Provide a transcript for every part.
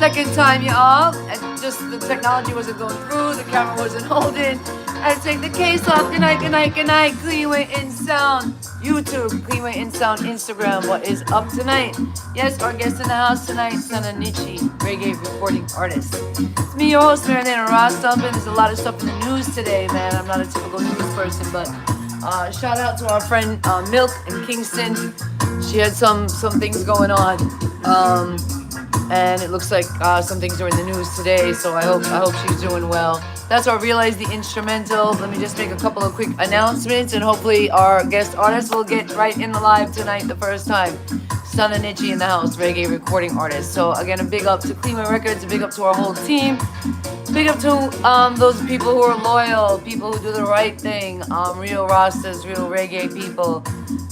Second time, y'all. And just the technology wasn't going through, the camera wasn't holding. I had to take the case off. Good night, good night, good night. Cleanway InSound. YouTube, Cleanway InSound, Instagram. What is up tonight? Yes, our guest in the house tonight, Stanna Nittchie, reggae recording artist. It's me, your host, Marilyn Rosstumpin. There's a lot of stuff in the news today, man. I'm not a typical news person, but shout out to our friend Milk in Kingston. She had some things going on. And it looks like some things are in the news today, so I hope she's doing well. That's our Realize the Instrumental. Let me just make a couple of quick announcements, and hopefully our guest artist will get right in the live tonight the first time. Stanna Nittchie in the house, reggae recording artist. So again, a big up to Cleanway Records, a big up to our whole team. Big up to those people who are loyal, people who do the right thing, real Rastas, real reggae people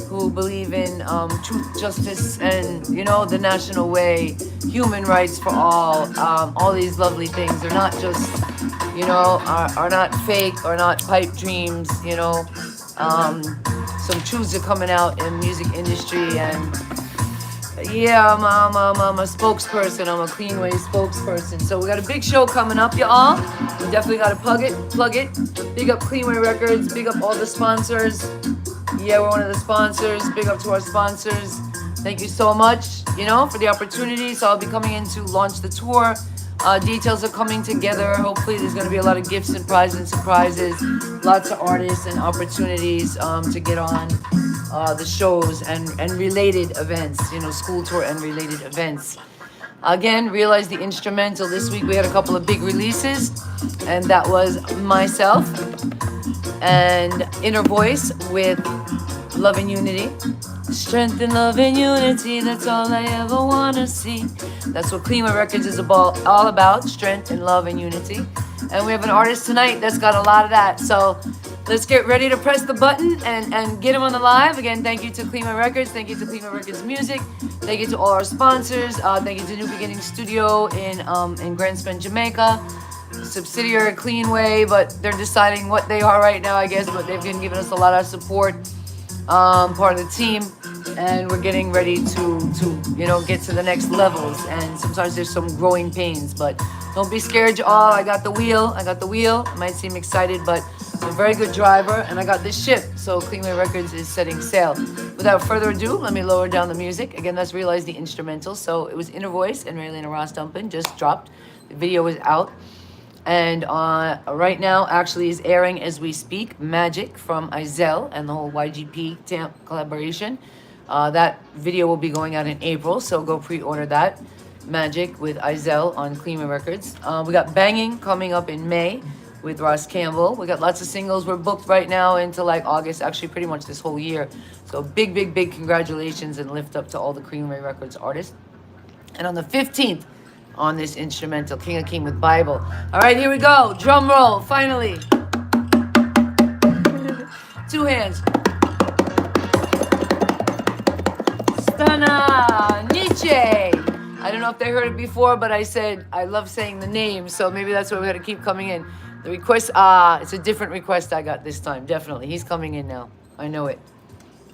who believe in truth, justice, and, you know, the national way, human rights for all these lovely things. They're not just, you know, are not fake or not pipe dreams, you know. Some truths are coming out in the music industry, and yeah, I'm a spokesperson. I'm a Cleanway spokesperson. So we got a big show coming up, y'all. We definitely got to plug it. Big up Cleanway Records. Big up all the sponsors. Yeah, we're one of the sponsors. Big up to our sponsors. Thank you so much, you know, for the opportunity. So I'll be coming in to launch the tour. Details are coming together. Hopefully there's going to be a lot of gifts and prizes and surprises. Lots of artists and opportunities to get on the shows and related events, you know, school tour and related events. Again, Realize the Instrumental. This week we had a couple of big releases, and that was myself and Inner Voice with Love and Unity. Strength and love and unity, that's all I ever want to see. That's what Cleanway Records is all about, strength and love and unity. And we have an artist tonight that's got a lot of that. So let's get ready to press the button and get him on the live. Again, thank you to Cleanway Records. Thank you to Cleanway Records Music. Thank you to all our sponsors. Thank you to New Beginning Studio in Grand Spence, Jamaica. Subsidiary Cleanway, but they're deciding what they are right now, I guess. But they've been giving us a lot of support. Part of the team, and we're getting ready to you know, get to the next levels, and sometimes there's some growing pains, but don't be scared, y'all. I got the wheel. It might seem excited, but I'm a very good driver, and I got this ship. So Cleanway Records is setting sail. Without further ado, let me lower down the music. Again, let's Realize the Instrumental. So it was Inner Voice and Marilyn Rosstumpin just dropped. The video is out. And right now, actually, is airing as we speak, Magic from Izel and the whole YGP Tamp collaboration. That video will be going out in April, so go pre-order that. Magic with Izel on Cleanway Records. We got Banging coming up in May with Ross Campbell. We got lots of singles. We're booked right now into like August, actually pretty much this whole year. So big congratulations and lift up to all the Cleanway Records artists. And on the 15th, on this instrumental, King of King with Bible. All right, here we go. Drum roll, finally. Two hands. Stanna Nittchie. I don't know if they heard it before, but I said I love saying the name, so maybe that's why we got to keep coming in. The request, it's a different request I got this time, definitely. He's coming in now. I know it.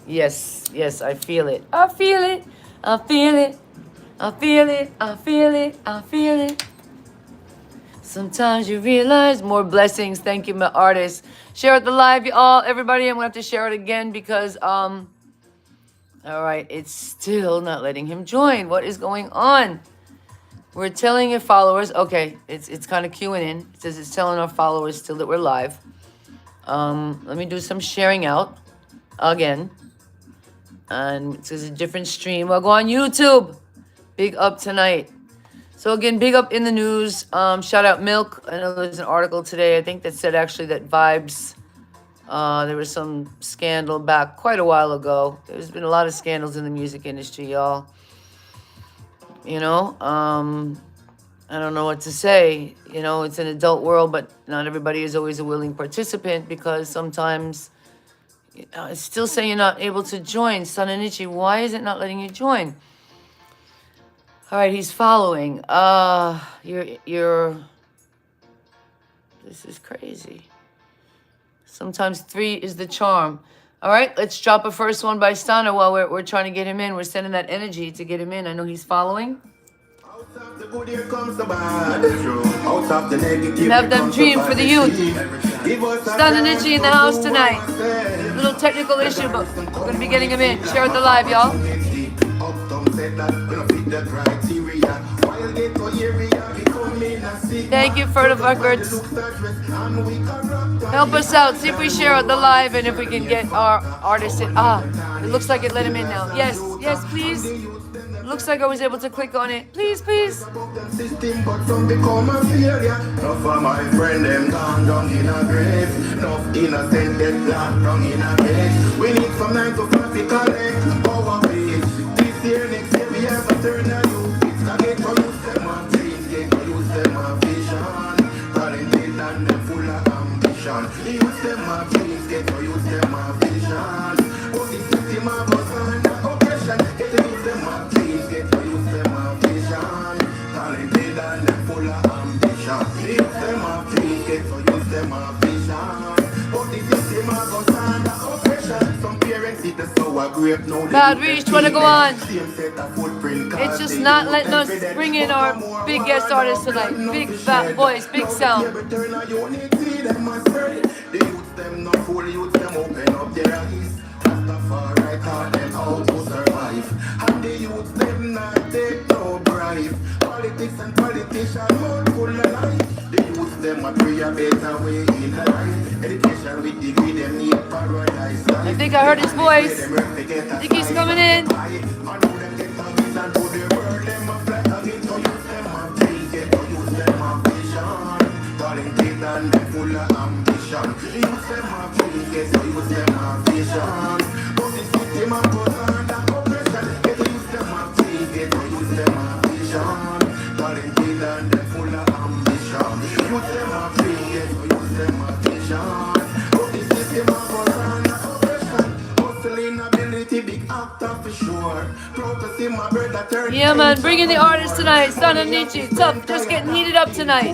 Yes, I feel it. I feel it. I feel it. I feel it, I feel it, I feel it. Sometimes you realize more blessings. Thank you, my artists. Share it the live, y'all. Everybody, I'm going to have to share it again because, all right, it's still not letting him join. What is going on? We're telling your followers, okay, it's kind of queuing in. It says it's telling our followers still that we're live. Let me do some sharing out again. And it says a different stream. We'll go on YouTube. Big up tonight. So again, big up in the news. Shout out Milk. I know there's an article today, I think, that said actually that Vibes, there was some scandal back quite a while ago. There's been a lot of scandals in the music industry, y'all. You know, I don't know what to say. You know, it's an adult world, but not everybody is always a willing participant because sometimes it's still saying you're not able to join. Stanna Nittchie, why is it not letting you join? All right, he's following. You're. This is crazy. Sometimes 3 is the charm. All right, let's drop a first one by Stanna while we're trying to get him in. We're sending that energy to get him in. I know he's following. Have them dream for the youth. Stanna Nittchie in the house tonight. Little technical issue, but we're going to be getting him in. Share the live, y'all. Thank you for the records. Help us out. See if we share the live and if we can get our artist in. It looks like it let him in now. Yes, yes, please. Looks like I was able to click on it. Please, please. Bad Reach, wanna go on? It's just not letting us bring in our big guest artist tonight. Big fat voice, big sound. Politics and politicians more full of life. The youth them a pray a better way in life. Education with degree them need paradise. I think I heard his voice. I think he's coming in. Talented and them full of ambition. Youth them a dream, yes, youth them a vision. But the system a goes under oppression. Get the youth them a dream, get the youth them a vision. Talented and them full of ambition. Youth them a dream, yes, youth them a vision. But the system a goes under oppression. Hustling ability, big actor for sure. Proud to see my brother turn. Yeah, man, bringing the artist tonight. Stanna Nittchie, tough, just getting heated up tonight.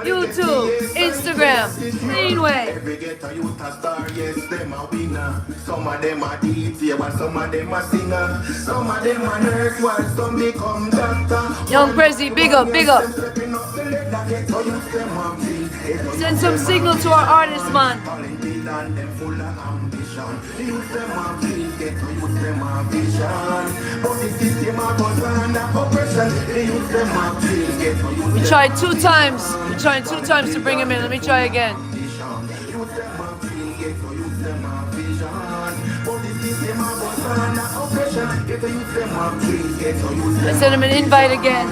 YouTube, Instagram, Greenway. Every ghetto youth a star, yes, them a winner. Some of them a DJ, while some of them a singer. Some of them a nurse, while some become doctor. Young Prezi, big up, big up. Send some signal to our artists, man. We tried 2 times. We tried 2 times to bring him in. Let me try again. I sent him an invite again.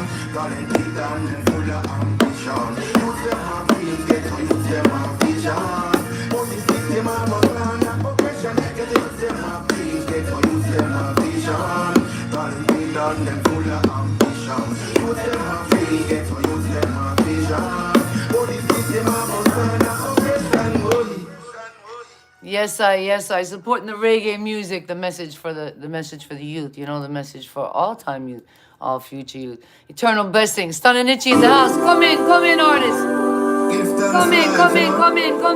Yes, I supporting the reggae music, the message for the message for the youth, you know, the message for all time youth, all future youth. Eternal blessings. Stanna Nittchie in the house. Come in, artists. Come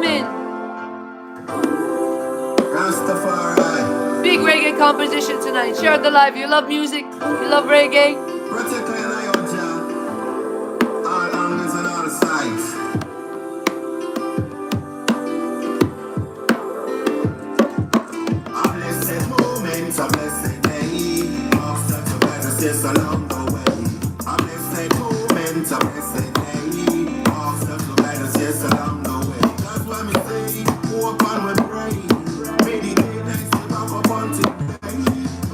in. Big reggae composition tonight. Share the live. You love music? You love reggae? All angles and all sides. A blessed moment, a blessed day. After the blessings along the way. A blessed moment, a blessed day. After the blessings along the way. That's why me say, hope and we pray. Meditate and step up upon today.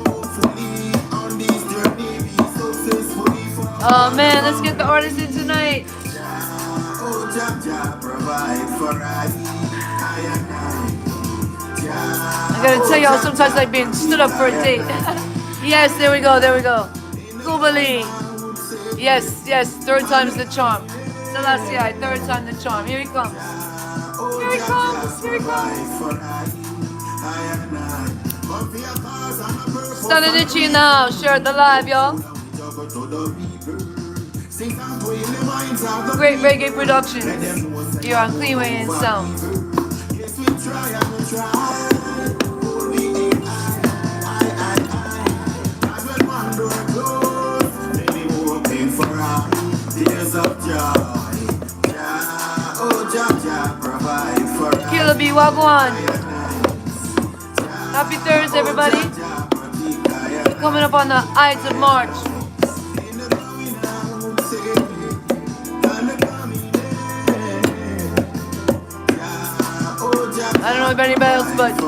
Hopefully on this journey be successfully for. Oh man, let's get the artist in tonight. Oh, Jah provide for us. I gotta tell y'all, sometimes I like being stood up for a date. Yes, there we go. Kubali. Yes, 3rd time's the charm. Selassie, 3rd time the charm. Here he comes. Stanna Nittchie now. Share the live, y'all. Great reggae productions here on Cleanway InSound. Killer B, Wagwan. Happy Thursday, everybody. Coming up on the Ides of March. I don't know about anybody else, but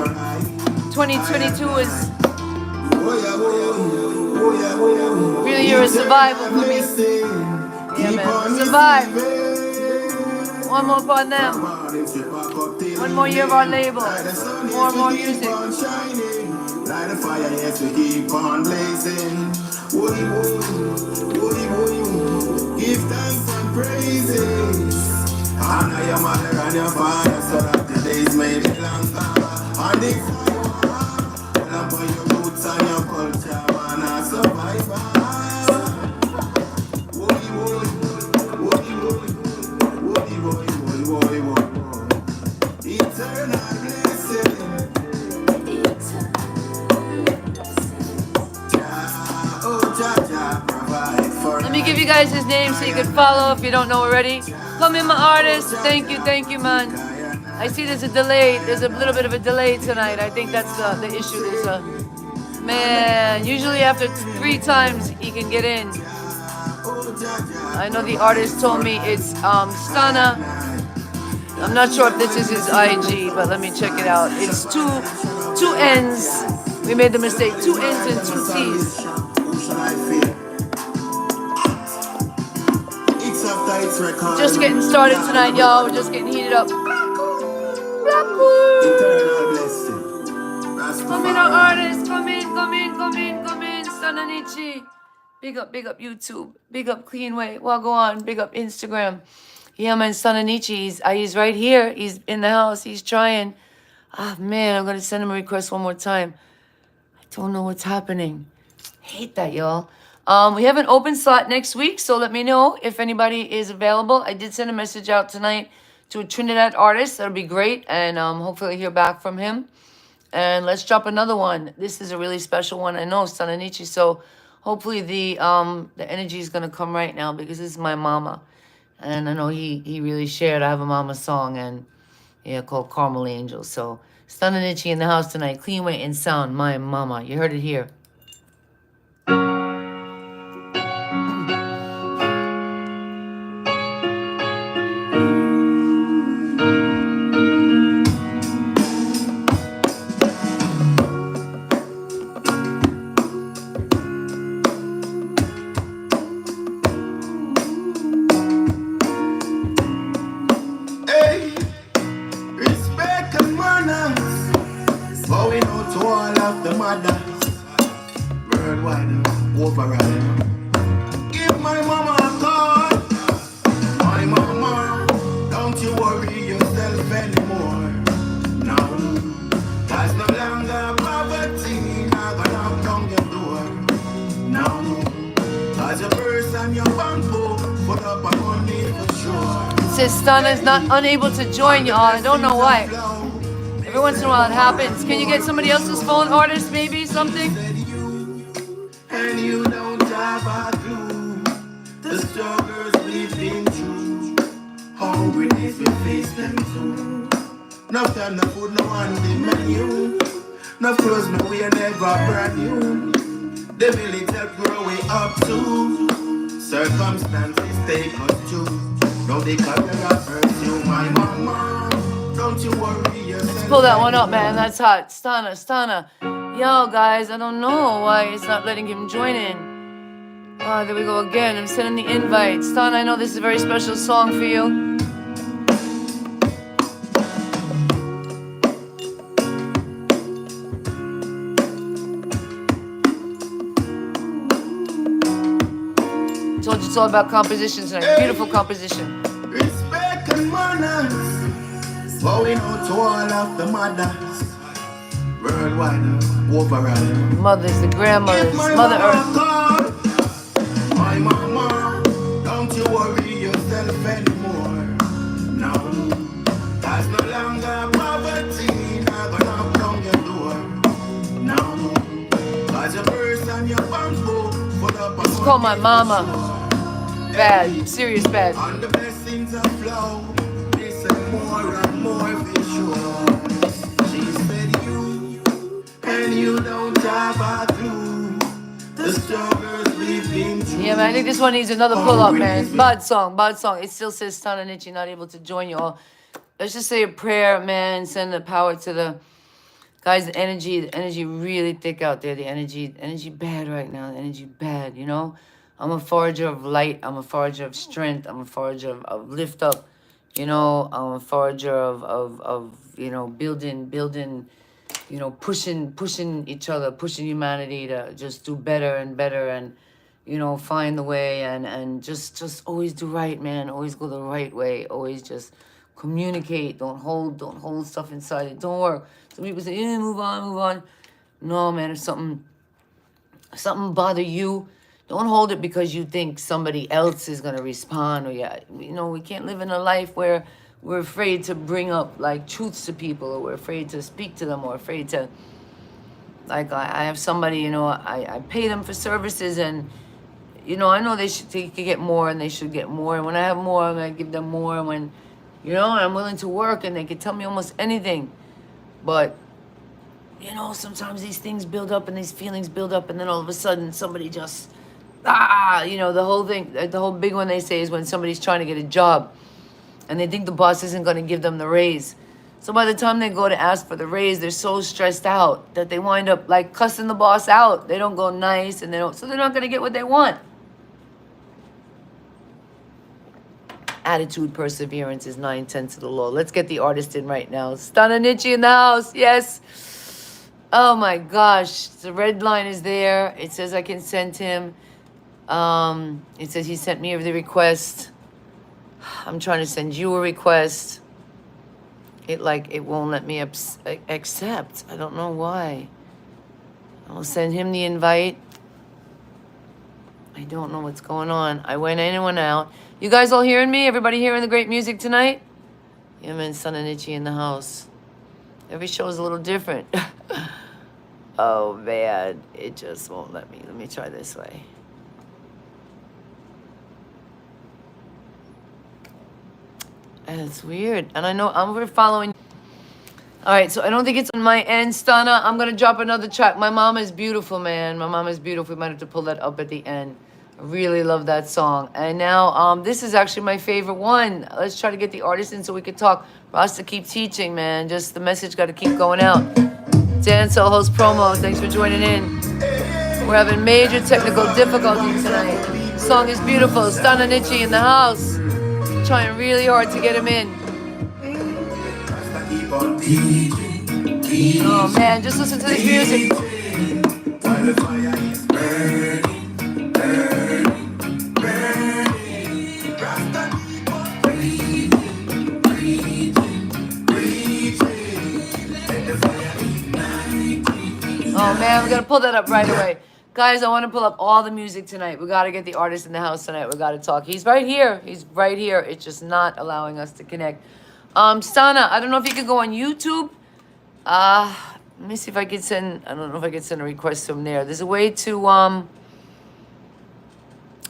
2022 is really a year of survival for me. Yeah, man. Survive. One more for them. One more year of our label. More and more music. Light a fire, yes, we keep on blazing. Give thanks and praises. Honor your mother and your father so that the days may be longer. On the fire, lamp on your roots and your culture, man, a survivor. Eternal blessing. Let me give you guys his name so you can follow if you don't know already. Come in, my artist. Thank you, man. I see there's a delay. There's a little bit of a delay tonight. I think that's the issue. There's a man. Usually after 3 times he can get in. I know the artist told me it's Stanna. I'm not sure if this is his IG, but let me check it out. It's two N's. We made the mistake. 2 N's and 2 T's. Just getting started tonight, y'all. We're just getting heated up. Come in, our artists. Come in. Stanna Nittchie. Big up YouTube. Big up Cleanway. Well, go on. Big up Instagram. Yeah, man, Stanna Nittchie. He's right here. He's in the house. He's trying. Ah, man, I'm going to send him a request one more time. I don't know what's happening. Hate that, y'all. We have an open slot next week, so let me know if anybody is available. I did send a message out tonight to a Trinidad artist. That'll be great, and hopefully hear back from him. And let's drop another one. This is a really special one. I know, Stanna Nittchie, so hopefully the energy is going to come right now because this is my mama. And I know he really shared I Have a Mama song, and yeah, called Carmel Angel. So Stanna Nittchie in the house tonight. Cleanway InSound, my mama. You heard it here. Stanna is not unable to join y'all. I don't know why. Every once in a while it happens. Can you get somebody else's phone, artist, maybe? Something? And you don't have a clue. The struggles we've been through. Hungry days we face them too. No time, no food, no on the menu. No clothes, no we are never brand new. The village help grow way up too. Circumstances take us through. Let's pull that one up, man. That's hot. Stanna. Yo, guys, I don't know why it's not letting him join in. Oh, there we go again. I'm sending the invite. Stanna, I know this is a very special song for you. Told you it's all about composition tonight. Beautiful composition. Respect and manners. Going out to all of the mothers. Worldwide, overall. Mothers, the grandmothers, Mother Earth. My mama, don't you worry yourself anymore. No, there's no longer poverty. Not gonna knock on your door. No, cause your purse and your bank book. It's called My Mama. bad, serious bad. And the blessings are flow. Listen more and more visual. She said you, and you don't have a clue. The struggles we've been through. Yeah, man, I think this one needs another pull-up, man. Bad song, bad song. It still says Stanna Nittchie not able to join you all. Let's just say a prayer, man. Send the power to the guys. The energy really thick out there. The energy bad right now. The energy bad, you know. I'm a forager of light. I'm a forager of strength. I'm a forager of lift up. You know, I'm a forager of you know, building, you know, pushing each other, pushing humanity to just do better and better, and you know, find the way, and just always do right, man. Always go the right way. Always just communicate. Don't hold stuff inside. It don't work. Some people say, yeah, move on. No, man, if something bother you, don't hold it because you think somebody else is gonna respond. Or yeah, you know, we can't live in a life where we're afraid to bring up like truths to people, or we're afraid to speak to them, or afraid to, like, I have somebody, you know, I pay them for services, and you know, I know they could get more, and they should get more. And when I have more, I'm gonna give them more. And when, you know, I'm willing to work, and they can tell me almost anything. But, you know, sometimes these things build up, and these feelings build up, and then all of a sudden somebody just, you know, the whole thing, the whole big one they say is when somebody's trying to get a job, and they think the boss isn't gonna give them the raise. So by the time they go to ask for the raise, they're so stressed out that they wind up like cussing the boss out. They don't go nice, and so they're not gonna get what they want. Attitude, perseverance is 9/10 of the law. Let's get the artist in right now. Stanna Nittchie in the house. Yes. Oh my gosh. The red line is there. It says I can send him. It says he sent me the request. I'm trying to send you a request. It won't let me accept. I don't know why. I'll send him the invite. I don't know what's going on. I went in and went out. You guys all hearing me? Everybody hearing the great music tonight? Yeah, man, Stanna Nittchie in the house. Every show is a little different. Oh, man. It just won't let me. Let me try this way. And it's weird. And I know we're following. All right, so I don't think it's on my end, Stanna. I'm going to drop another track. My Mama is Beautiful, man. My Mama is Beautiful. We might have to pull that up at the end. I really love that song. And now this is actually my favorite one. Let's try to get the artist in so we can talk. Rasta, keep teaching, man. Just the message got to keep going out. Dancel host promo. Thanks for joining in. We're having major technical difficulties tonight. The song is beautiful. Stanna Nittchie in the house. Trying really hard to get him in. Oh man, just listen to this music. Oh man, we gotta pull that up right away. Guys, I want to pull up all the music tonight. We got to get the artist in the house tonight. We got to talk. He's right here. He's right here. It's just not allowing us to connect. Stanna, I don't know if you could go on YouTube. Let me see if I can send, I don't know if I can send a request from there. There's a way on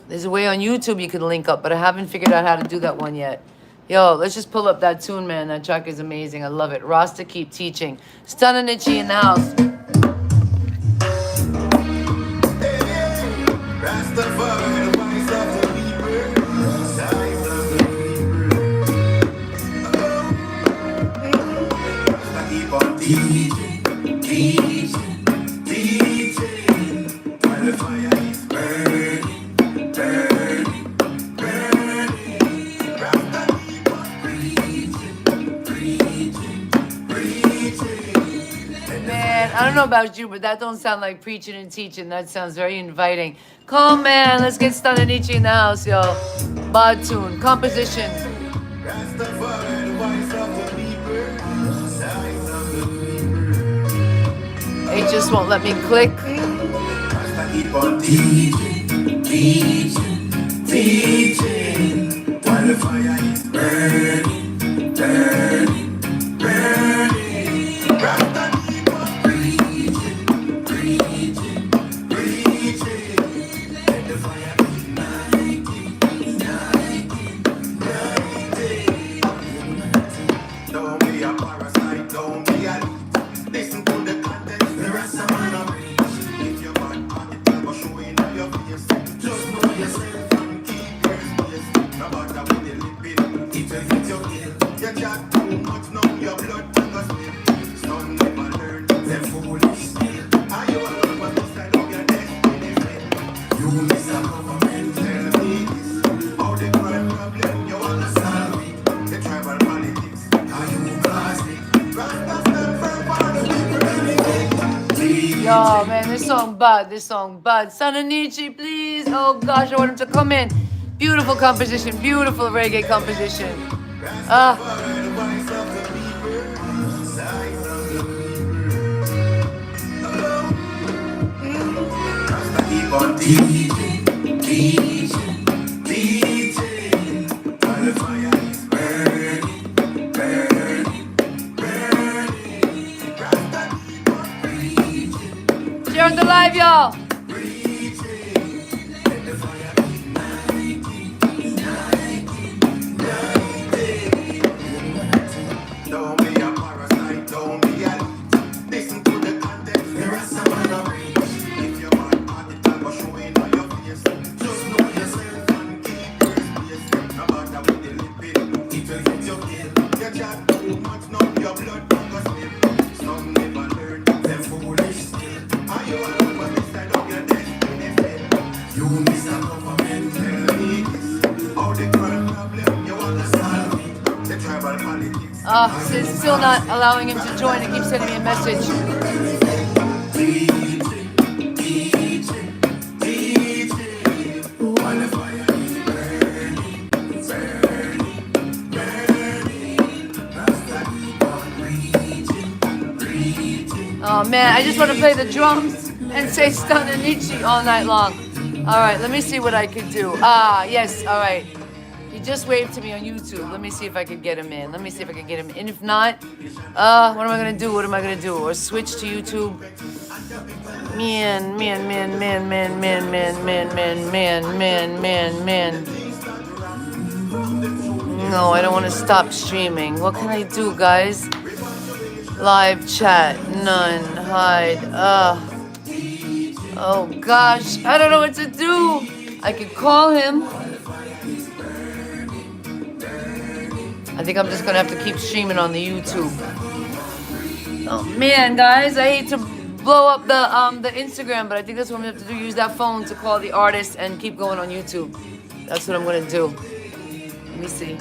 YouTube you can link up, but I haven't figured out how to do that one yet. Yo, let's just pull up that tune, man. That track is amazing. I love it. Rasta, keep teaching. Stanna Nittchie in the house. I don't know about you, but that don't sound like preaching and teaching. That sounds very inviting. Come, man, let's get Stanna Nittchie in the house, yo. Bad tune, composition. It just won't let me click. Teaching, while the fire is burning, burning. Oh man, this song bad. Stanna Nittchie, please. Oh gosh, I want him to come in. Beautiful composition, beautiful reggae composition. Ah. Keep on teaching, teaching, while the fire is burning, burning. Rasta keep on preaching, Share the live, y'all. preaching. Let the fire igniting, igniting. Don't be a parasite, don't be a leech. Listen to the context, there are some other reach. If you're bad at the time of showing on your face, just know yourself and keep your space. No matter what the lipping, it will hit your tail. Your chat too much, now your blood not go spill. Some never learn them foolish skill. Are you alone when this side of your destiny fail? You miss a government, tell me this. How the current problem, you want to solve it. The tribal politics. It's still not allowing him to join. It keeps sending me a message. Oh man, I just want to play the drums and say Stanna Nittchie all night long. All right, let me see what I could do. Yes, all right. He just waved to me on YouTube. Let me see if I could get him in. And if not, what am I gonna do? Or switch to YouTube? Man. No, I don't want to stop streaming. What can I do, guys? Live chat, none, hide. Oh gosh, I don't know what to do. I could call him. I think I'm just gonna have to keep streaming on the YouTube. Oh man, guys, I hate to blow up the Instagram, but I think that's what I'm gonna have to do. Use that phone to call the artist and keep going on YouTube. That's what I'm gonna do. Let me see.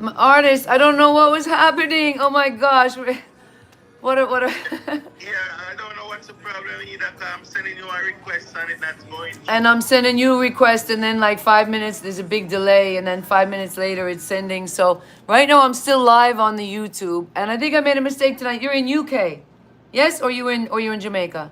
My artist, I don't know what was happening. Oh my gosh. What a Yeah, I don't know what's the problem either. I'm sending you a request and it's not going. And I'm sending you a request, and then like 5 minutes, there's a big delay, and then 5 minutes later it's sending. So right now I'm still live on the YouTube, and I think I made a mistake tonight. You're in UK, yes, or you're in Jamaica?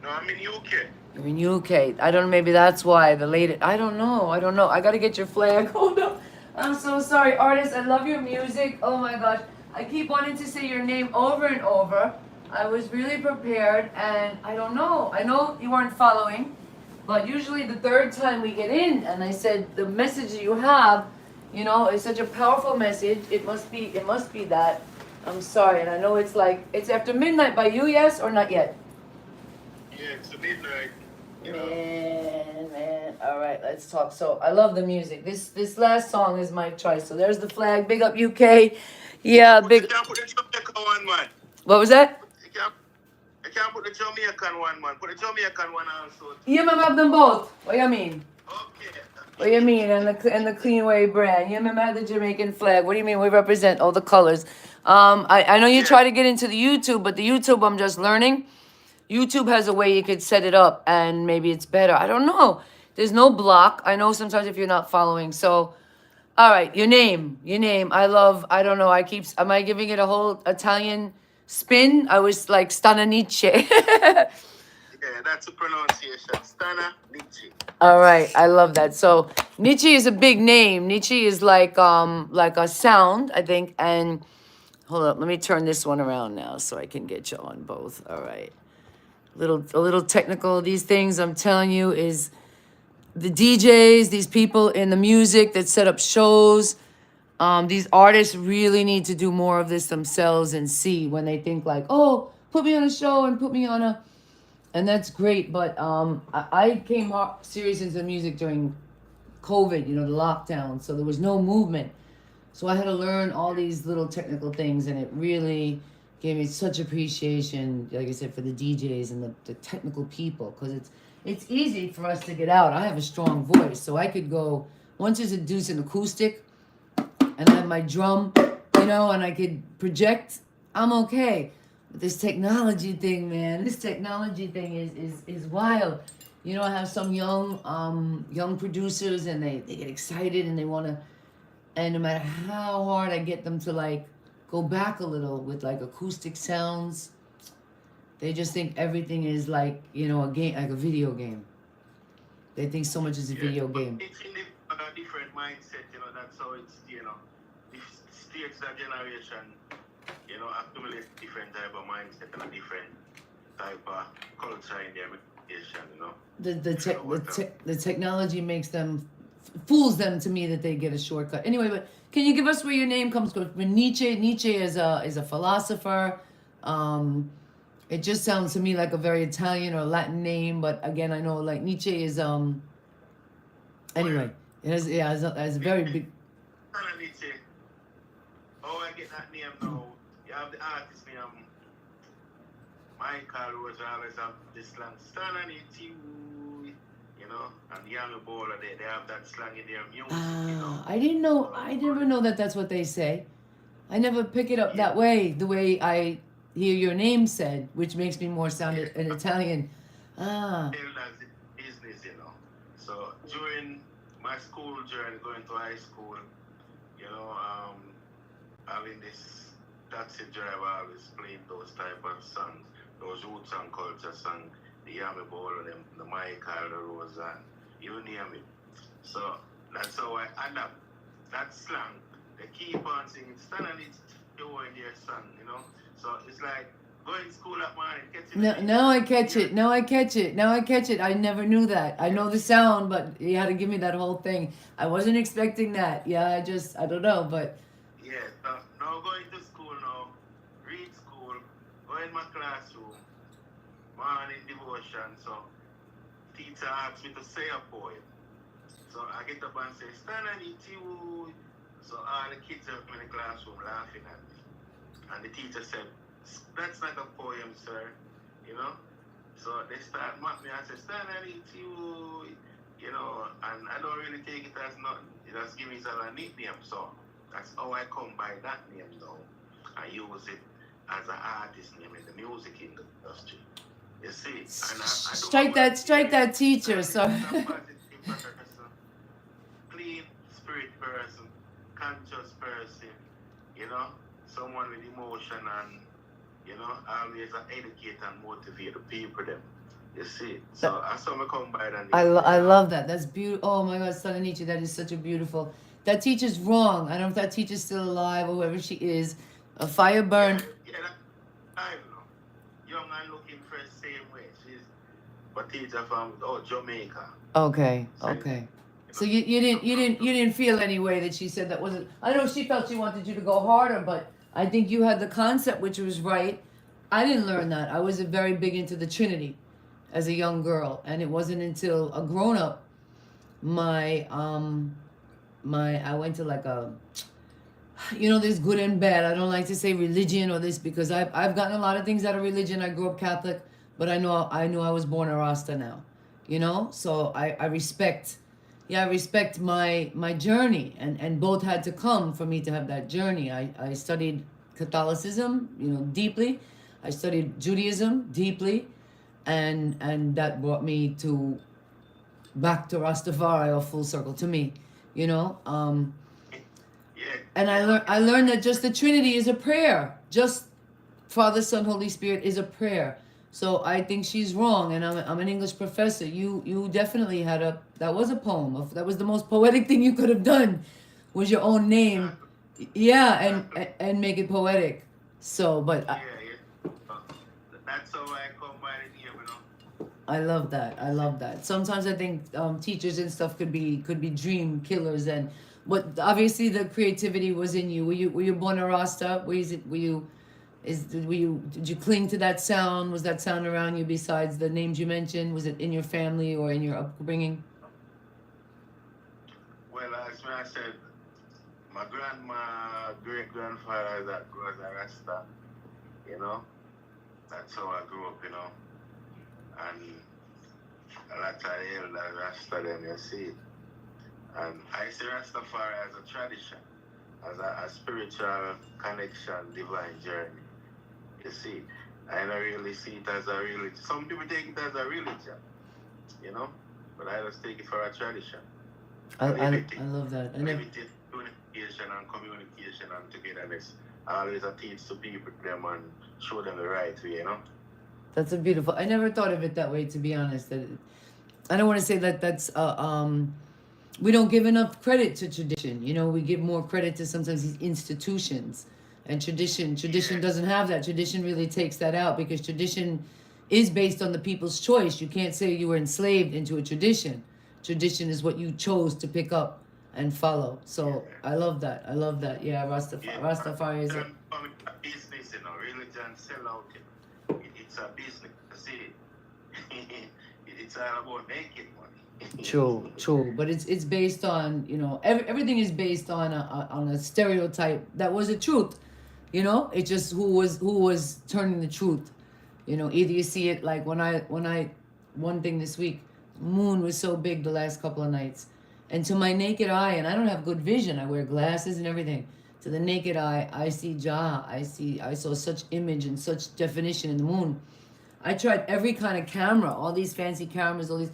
No, I'm in UK. You're in UK. I don't know. Maybe that's why the late. I don't know. I gotta get your flag. Hold up. I'm so sorry, artist. I love your music. Oh my gosh. I keep wanting to say your name over and over. I was really prepared, and I don't know. I know you weren't following, but usually the third time we get in, and I said the message that you have, you know, is such a powerful message. It must be that. I'm sorry, and I know it's after midnight by you, yes or not yet? Yeah, it's midnight. You know. Man. All right, let's talk. So I love the music. This last song is my choice. So there's the flag. Big up UK. Yeah, big. You can't put the Jamaican one, man. What was that? You can't put the Jamaican one, man. Put the Jamaican one also. Yeah, man, have them both. What you mean? Okay. What you mean? And the Clean Way brand. Yeah, man, have the Jamaican flag. What do you mean? We represent all the colors. I know you try to get into the YouTube, but the YouTube I'm just learning. YouTube has a way you could set it up, and maybe it's better. I don't know. There's no block. I know sometimes if you're not following. So, all right, your name. I don't know. Am I giving it a whole Italian spin? I was like Stanna Nittchie. Yeah, that's the pronunciation. Stanna Nittchie. All right, I love that. So Nittchie is a big name. Nittchie is like a sound, I think. And hold up, let me turn this one around now so I can get you on both. All right. A little technical. These things I'm telling you is the DJs, these people in the music that set up shows. These artists really need to do more of this themselves and see when they think like, oh, put me on a show and put me on a, and that's great. But I came serious into the music during COVID, the lockdown. So there was no movement. So I had to learn all these little technical things, and it really gave me such appreciation, like I said, for the DJs and the technical people, because it's easy for us to get out. I have a strong voice, so I could go, once there's an acoustic, and I have my drum, you know, and I could project, I'm okay. But this technology thing, man, this technology thing is wild. You know, I have some young producers, and they get excited and they want to, and no matter how hard I get them to like go back a little with like acoustic sounds, they just think everything is like, you know, a game, like a video game. They think so much is a video game. It's in a different mindset, you know, that's how it's, you know, the states that generation, you know, accumulate different type of mindset and a different type of culture in their education, you know. The technology makes them, fools them to me that they get a shortcut. Anyway, but can you give us where your name comes from? Nittchie is a philosopher. It just sounds to me like a very Italian or Latin name, but again, I know like Nittchie is anyway, it has a very big. Stanna Nittchie. Oh, I get that name now. You have the artist name. Michael Rose always have this slang. Stanna Nittchie, you know, and Young Bowler, they have that slang in their music, you know. I never know that that's what they say. I never pick it up that way, the way I hear your name said, which makes me more sound an Italian. As business, you know. So during my school journey, going to high school, you know, having this taxi driver always playing those type of songs, those roots and culture songs, the Yami Ball, the Michael, the Rose, and you name it. So that's how I adapt that slang. They keep on singing, Stanna Nittchie in their song, you know. So it's like going to school at morning, catching it. Now I catch it. Now I catch it. I never knew that. I know the sound, but you had to give me that whole thing. I wasn't expecting that. Yeah, I don't know, but. Yeah, so now going to school now, read school, go in my classroom, morning devotion. So teacher asks me to say a poem. So I get up and say, Stanna Nittchie. So all the kids are in the classroom laughing at me. And the teacher said, that's not a poem, sir, you know. So they start mocking me and say, Stanna Nittchie, you know, and I don't really take it as nothing. It just give me a nickname. So that's how I come by that name now. I use it as an artist name in the music industry. You see, and I strike that teacher. So. Clean spirit person, conscious person, you know, someone with emotion and, you know, always educate and motivate the people them. You see, so I saw me come by that. I love that. That's beautiful. Oh my God, Stanna Nittchie, that is such a beautiful. That teacher's wrong. I don't know if that teacher's still alive or whoever she is. A fire burn. Yeah, I don't know. Young and looking fresh, same way. She's a teacher from Jamaica. Okay. So you didn't feel any way that she said that wasn't. I don't know. She felt she wanted you to go harder, but I think you had the concept, which was right. I didn't learn that. I was very big into the Trinity as a young girl, and it wasn't until a grown up, I went to like a, you know, there's good and bad. I don't like to say religion or this because I've gotten a lot of things out of religion. I grew up Catholic, but I knew I was born a Rasta now, you know. So I respect. Yeah, I respect my journey, and both had to come for me to have that journey. I studied Catholicism, you know, deeply. I studied Judaism deeply, and that brought me back to Rastafari, or full circle to me, you know. And I learned that just the Trinity is a prayer. Just Father, Son, Holy Spirit is a prayer. So I think she's wrong, and I'm an English professor. You definitely had that was a poem. That was the most poetic thing you could have done, was your own name, yeah, and make it poetic. So, but that's how I come by the name, you know. I love that. Sometimes I think teachers and stuff could be dream killers, but obviously the creativity was in you. Were you born a Rasta? Did you cling to that sound? Was that sound around you besides the names you mentioned? Was it in your family or in your upbringing? Well, as I said, my grandma, great-grandfather that was a Rasta. you know. That's how I grew up, you know. And a lot of the elders Rasta them, you see. And I see Rastafari as a tradition, as a spiritual connection, divine journey. You see, I don't really see it as a religion. Some people take it as a religion, you know, but I just take it for a tradition. I love that. I never, Limited unification and communication and togetherness. I always teach to people them and show them the right way, you know. that's a beautiful. I never thought of it that way, to be honest. I don't want to say that that's we don't give enough credit to tradition. You know, we give more credit to sometimes these institutions, and tradition doesn't have that. Tradition really takes that out, because tradition is based on the people's choice. You can't say you were enslaved into a tradition. Tradition is what you chose to pick up and follow. So I love that. I love that. Yeah, Rastafari is a business, you know. Religion sell out. It's a business. See, it's all about making money. True, but it's based on, you know, everything is based on a stereotype that was a truth, you know. It's just who was turning the truth, you know. Either you see it like when I one thing this week, moon was so big the last couple of nights, and to my naked eye, and I don't have good vision, I wear glasses and everything. To the naked eye, I see Jah. I saw such image and such definition in the moon. I tried every kind of camera, all these fancy cameras, all these.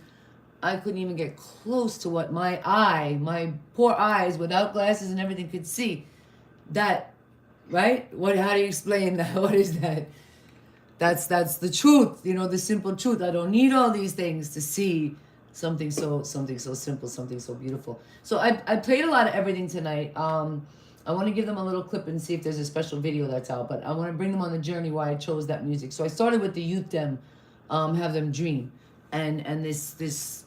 I couldn't even get close to what my poor eyes without glasses and everything could see. That, right? How do you explain that? What is that? That's the truth, you know, the simple truth. I don't need all these things to see something so simple, something so beautiful. So I played a lot of everything tonight. I want to give them a little clip and see if there's a special video that's out, but I want to bring them on the journey why I chose that music. So I started with the youth them, have them dream, and this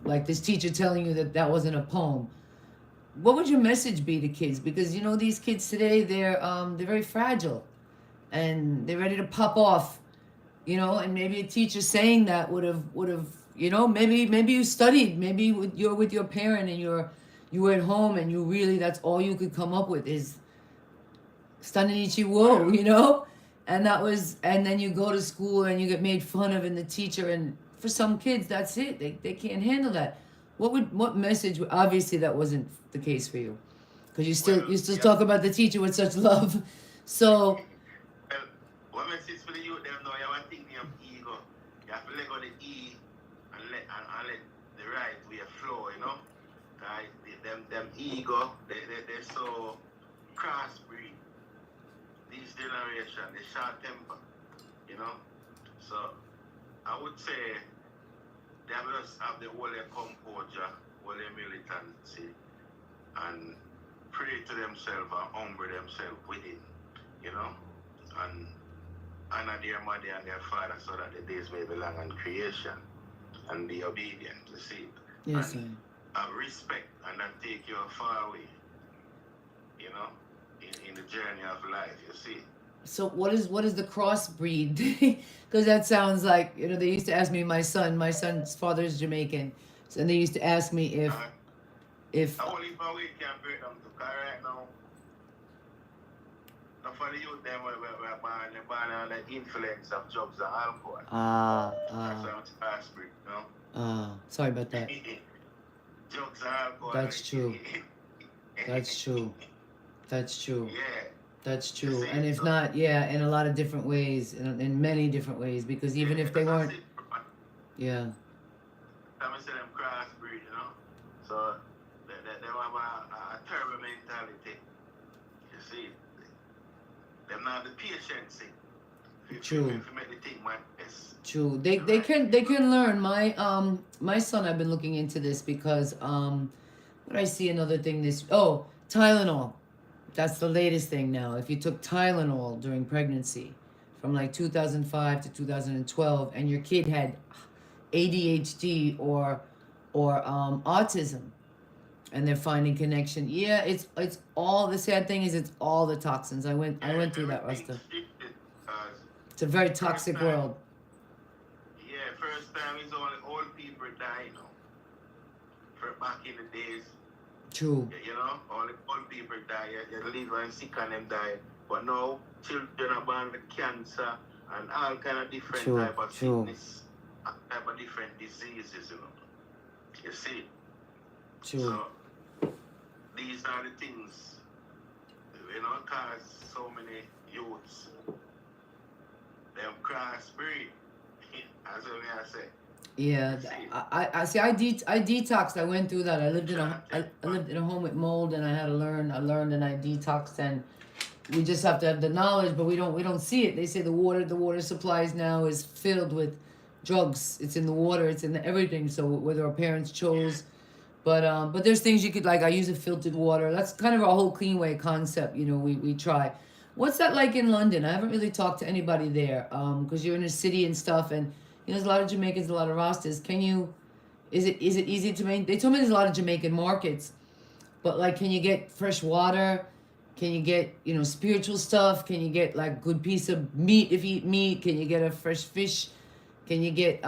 like this teacher telling you that wasn't a poem. What would your message be to kids? Because you know these kids today, they're very fragile, and they're ready to pop off, you know. And maybe a teacher saying that would have you know, maybe you studied, maybe you're with your parent and you were at home and you really, that's all you could come up with is Stanna Nittchie, whoa, you know. And then you go to school and you get made fun of, and the teacher, and for some kids that's it, they can't handle that. What message? Obviously that wasn't the case for you, because you still talk about the teacher with such love. So what message for the youth them know, you have to think of ego. You have to let go the E and let the right way flow, you know. Right? Them ego, they're so crossbreed. This generation, they short temper, you know. So I would say they must have the whole composure, whole militancy, and pray to themselves and humble themselves within, you know, and honor their mother and their father so that the days may be long in creation, and be obedient, you see. yes, and have respect and not take you far away, you know, in the journey of life, you see. So what is the crossbreed? Because that sounds like, you know, they used to ask me, my son's father is Jamaican, so, and they used to ask me if I only if we can break them to car right now. Not for the youth them we're born under the influence of drugs and alcohol. That's a crossbreed, you know. Sorry about that. Drugs and alcohol. That's true. That's true. That's true. Yeah. That's true. And if not, yeah, in a lot of different ways, in many different ways, because even if they weren't, yeah. I say them crossbreed, you know. So they have a terrible mentality. You see, them not the patience. True. If you make the thing, man, it's True. They can learn. My son, I've been looking into this because what I see another thing Tylenol. That's the latest thing now. If you took Tylenol during pregnancy from like 2005 to 2012 and your kid had ADHD or autism, and they're finding connection. Yeah, it's all, the sad thing is it's all the toxins. I went through that, Rasta. It's a very toxic world. Yeah, first time is only old people die, you know. For back in the days. True. You know, all the old people die. You live and sick and them die. But now children are born with cancer and all kind of different True, type of true, sickness, type of different diseases, you know. You see. true. So these are the things, you know, cause so many youths them crossbreed. As I say. Yeah, I see. I detoxed. I went through that. I lived in a home with mold, and I had to learn. I learned, and I detoxed. And we just have to have the knowledge, but we don't see it. They say the water supplies now is filled with drugs. It's in the water. It's in the everything. So whether our parents chose, but there's things you could like. I use a filtered water. That's kind of our whole clean way concept. You know, we try. What's that like in London? I haven't really talked to anybody there. Because you're in a city and stuff, and you know, there's a lot of Jamaicans, a lot of Rastas. Can you? Is it easy to make? They told me there's a lot of Jamaican markets, but like, can you get fresh water? Can you get, you know, spiritual stuff? Can you get like good piece of meat if you eat meat? Can you get a fresh fish? Can you get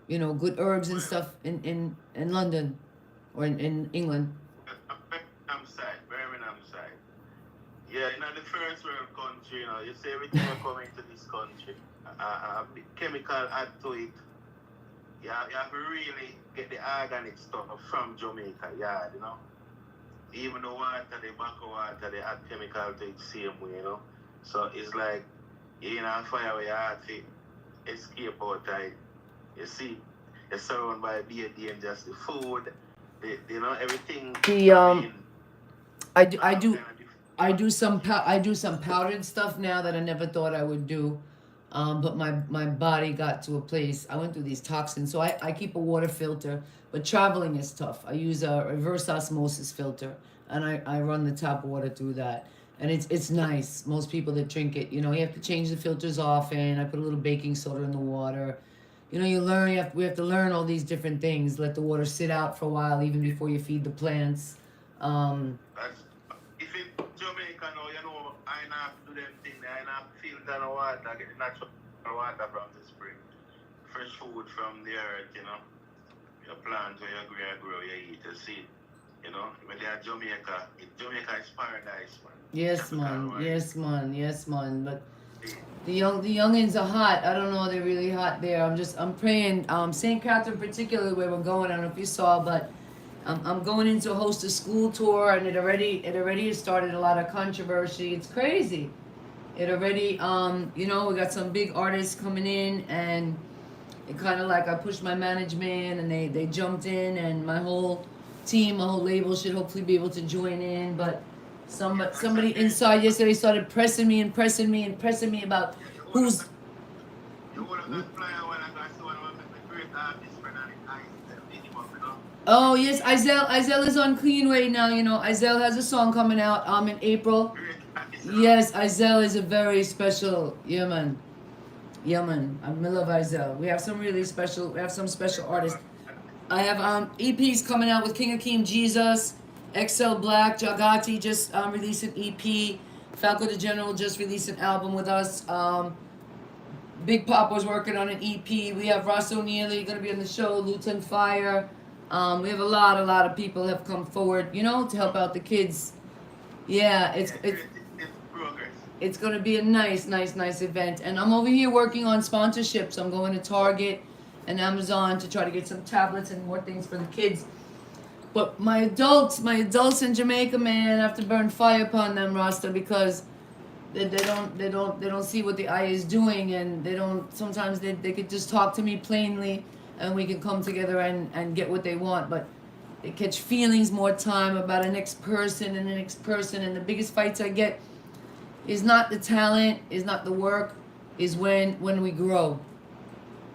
you know, good herbs and stuff in London or in England? Birmingham side, Birmingham side. Yeah, you know, the first world country, you know, you see everything will come into this country. Chemical add to it. You have to really get the organic stuff from Jamaica yard, you know. Even the water, the back of water, they add chemical to it same way, you know. So it's like, you know, fire where you have to escape out of it. You see, you're surrounded by beauty and just the food, you know, everything. The I mean, I do I all do kind of different. I do some powdered stuff now that I never thought I would do. But my body got to a place. I went through these toxins, so I keep a water filter. But traveling is tough. I use a reverse osmosis filter, and I run the tap water through that, and it's nice. Most people that drink it, you know, you have to change the filters often. I put a little baking soda in the water. You know, we have to learn all these different things. Let the water sit out for a while, even before you feed the plants. Um, That's, if it Jamaica now, you know, I not do them thing. I not filter the water, get the natural water from the spring. Fresh food from the earth, you know. Your plant where you grow, you eat, you see. You know, when they are Jamaica, Jamaica is paradise, man. yes, Tropical man. wise. Yes, man. Yes, man. But See, the youngins are hot. I don't know. They're really hot there. I'm praying. St. Catherine, particularly where we're going. I don't know if you saw, but I'm going in to host a school tour, and it already has started a lot of controversy. It's crazy. It already you know, we got some big artists coming in, and it kind of like I pushed my management, and they jumped in, and my whole team, my whole label should hopefully be able to join in, but somebody inside yesterday started pressing me and pressing me and pressing me about yeah, who's. you would have got flyer when I got to one of the great artists, friend, and I did him up, you know. Oh yes, Izell is on Clean Way now. You know, Izell has a song coming out in April. Great artist, you know. Yes, Izell is a very special, yeah man. Yeah man, I love Izell. We have some special artists. I have EPs coming out with King Akeem Jesus, XL Black, Jagati just released an EP. Falco the General just released an album with us. Big Pop was working on an EP. We have Ross O'Neely gonna be on the show. Luton Fire. We have a lot of people have come forward, you know, to help out the kids. Yeah, Yeah, it's progress. it's gonna be a nice event. And I'm over here working on sponsorships. I'm going to Target and Amazon to try to get some tablets and more things for the kids. But my adults in Jamaica, man, I have to burn fire upon them, Rasta, because they don't see what the eye is doing, and they don't. Sometimes they could just talk to me plainly, and we can come together and get what they want. But they catch feelings more time about the next person and the next person, and the biggest fights I get is not the talent, is not the work, is when we grow.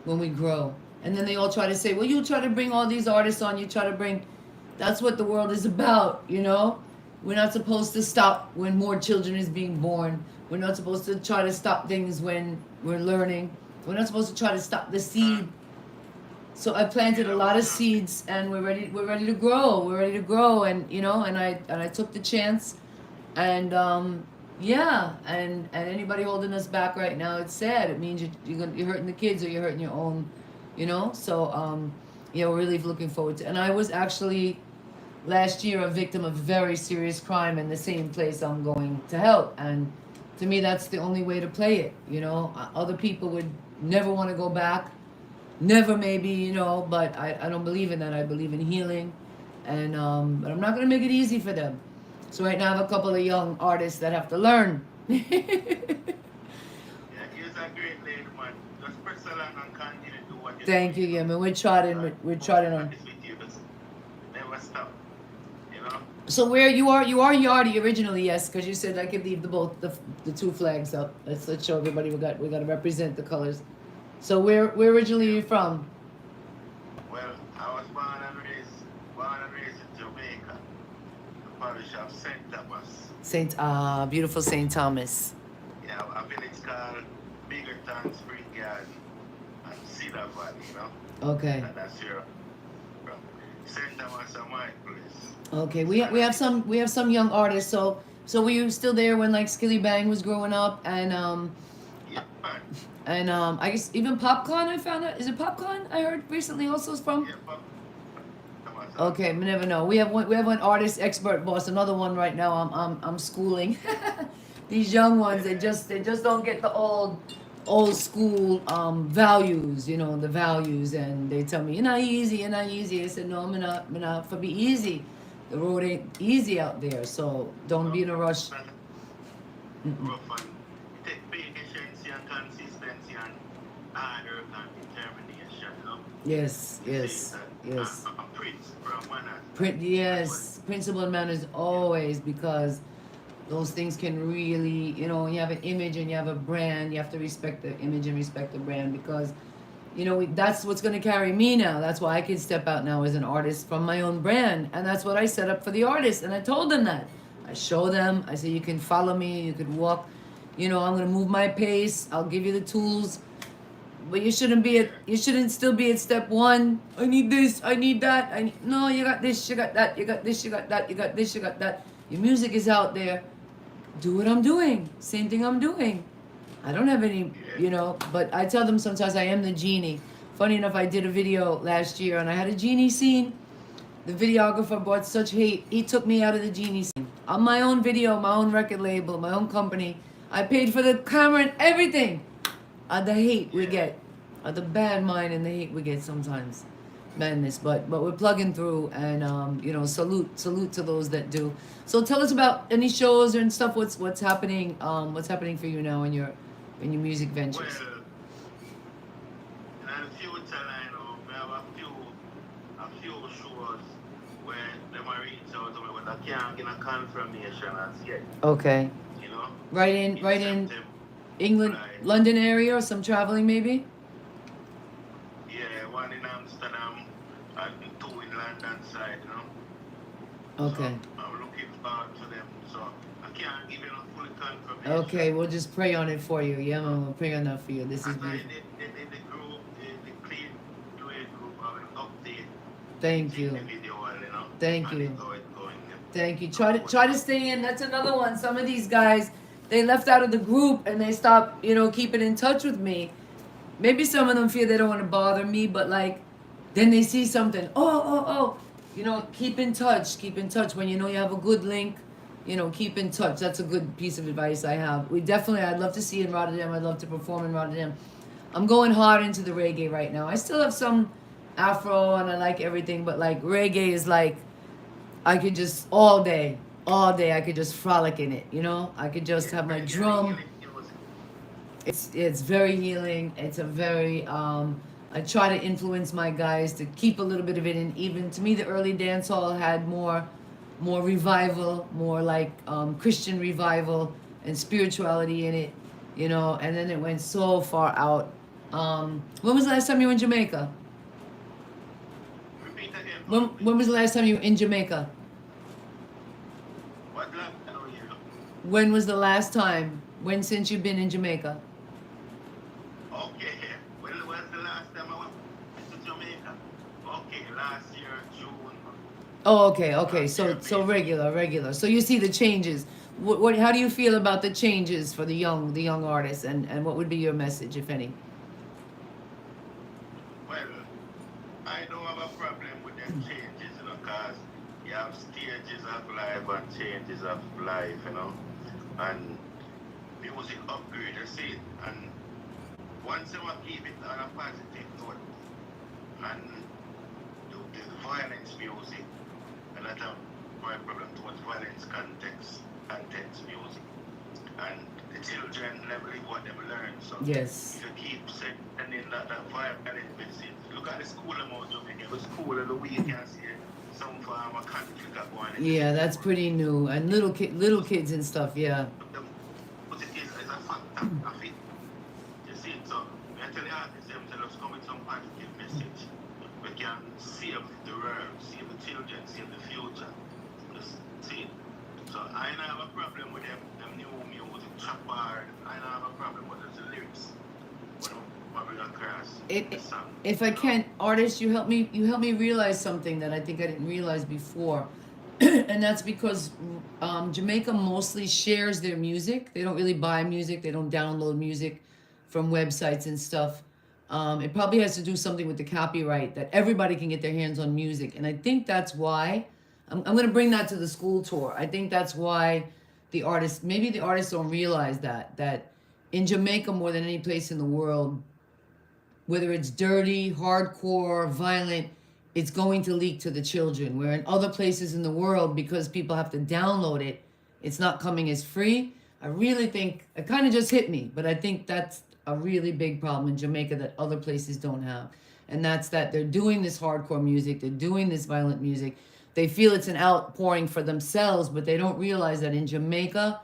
When we grow. And then they all try to say, well, you try to bring all these artists on, you try to bring, that's what the world is about, you know? We're not supposed to stop when more children is being born. We're not supposed to try to stop things when we're learning. We're not supposed to try to stop the seed. So I planted a lot of seeds, and we're ready to grow. We're ready to grow, and you know, and I took the chance, and yeah, and anybody holding us back right now, it's sad. It means you're hurting the kids, or you're hurting your own, you know. So yeah, we're really looking forward to. And I was actually last year a victim of very serious crime in the same place I'm going to help. And to me, that's the only way to play it. You know, other people would never want to go back, never maybe, you know, but I don't believe in that. I believe in healing, and but I'm not gonna make it easy for them. So right now I have a couple of young artists that have to learn. Yeah, he's a great lady, man. Just press along and continue to do what you're Thank you, doing. yeah, man. We're trotting, we're trotting on. Practice with you, just never stop. You know? So where you are Yardi originally, yes, because you said I could leave the two flags up. Let's show everybody we got to represent the colors. So where originally are you from? Well, I was born and raised in Jamaica, the parish of St. Thomas. Beautiful St. Thomas. Yeah, a village called Biggerton, Spring Garden, and Cedar Valley, you know? Okay. And that's your from St. Thomas and my place. Okay. We have some young artists. So were you still there when like Skilly Bang was growing up and Yeah, man. and I guess even Popcorn I found out, is it Popcorn I heard recently also is from? Yeah, but Okay, we never know. We have one artist expert boss, another one right now. I'm schooling. These young ones, they just don't get the old school values, you know, the values, and they tell me you're not easy. I said no, I'm not for be easy. The road ain't easy out there, so don't be in a rush. rough and take patience and consistency and hard work and determination, you know? Yes. A prince from manners. Yes, principle and manners always, because those things can really, you know, when you have an image and you have a brand, you have to respect the image and respect the brand, because, you know, that's what's going to carry me now. That's why I can step out now as an artist from my own brand, and that's what I set up for the artists, and I told them that. I show them, I say you can follow me, you could walk, you know, I'm going to move my pace, I'll give you the tools. But you shouldn't still be at step one. I need this, I need that. No, you got this, you got that, you got this, you got that, you got this, you got that. Your music is out there. Do what I'm doing. Same thing I'm doing. I don't have any, you know, but I tell them sometimes I am the genie. Funny enough, I did a video last year and I had a genie scene. The videographer brought such hate. He took me out of the genie scene. On my own video, my own record label, my own company. I paid for the camera and everything. The hate we get, the bad mind and the hate we get sometimes, madness. But we're plugging through, and you know, salute to those that do. So tell us about any shows and stuff. What's happening? What's happening for you now in your music ventures? Well, in the future, I know we have a few shows where they might reach out to me, but I can't get a confirmation as yet. Okay. You know. Right in September. England, Right. London area, or some traveling maybe. Yeah, one in Amsterdam and two in London side, you know. Okay. So I'm looking forward to them. So I can't give you no full confirmation. Okay, we'll just pray on it for you. Yeah, man, we'll pray on that for you. This is And I beautiful. did the group, the clean UA group, I will update. Thank you. The video, you know. Thank and you. how it's going. Thank you. Try to stay in. That's another one. Some of these guys, they left out of the group and they stopped, you know, keeping in touch with me. Maybe some of them feel they don't want to bother me, but like, then they see something. Oh. You know, keep in touch. Keep in touch. When you know you have a good link, you know, keep in touch. That's a good piece of advice I have. I'd love to see you in Rotterdam. I'd love to perform in Rotterdam. I'm going hard into the reggae right now. I still have some Afro and I like everything, but like reggae is like, I could just all day, I could just frolic in it, you know? I could just have my drum. It's very healing. It's a very, I try to influence my guys to keep a little bit of it in. Even to me, the early dance hall had more revival, more like Christian revival and spirituality in it, you know? And then it went so far out. When was the last time you were in Jamaica? Repeat again. When was the last time you were in Jamaica? What last time were you? When was the last time? When since you've been in Jamaica? Okay. When was the last time I went to Jamaica? Okay, last year, June. Oh, okay. So regular. So you see the changes. What? How do you feel about the changes for the young artists, and what would be your message, if any? Well, I don't have a problem with them changes, you know, because you have stages of life and changes of life, you know. And music upgrade, you see it. And once you keep it on a positive note and do the violence music, a lot of my problem towards violence contents music. And the children never live what they've learned. So Yes. if you keep sending that violent message, look at the school amount of Jamaica. The school of the week, you can see some form of conflict going on. Yeah, that's pretty new. And little kids and stuff, yeah. But it is a factor of it. You see it, so I tell the artists them tell us come with some positive message. We can save the world, save the children, save the future. Just see it. So I don't have a problem with them new music, trap hard. I don't have a problem with the lyrics. What we across the song. If I can, artist, you help me realize something that I think I didn't realize before. And that's because Jamaica mostly shares their music. They don't really buy music. They don't download music from websites and stuff. It probably has to do something with the copyright, that everybody can get their hands on music. And I think that's why, I'm going to bring that to the school tour. I think that's why maybe the artists don't realize that in Jamaica more than any place in the world, whether it's dirty, hardcore, violent, it's going to leak to the children. Where in other places in the world, because people have to download it, it's not coming as free. I really think, it kind of just hit me, but I think that's a really big problem in Jamaica that other places don't have. And that's that they're doing this hardcore music, they're doing this violent music. They feel it's an outpouring for themselves, but they don't realize that in Jamaica,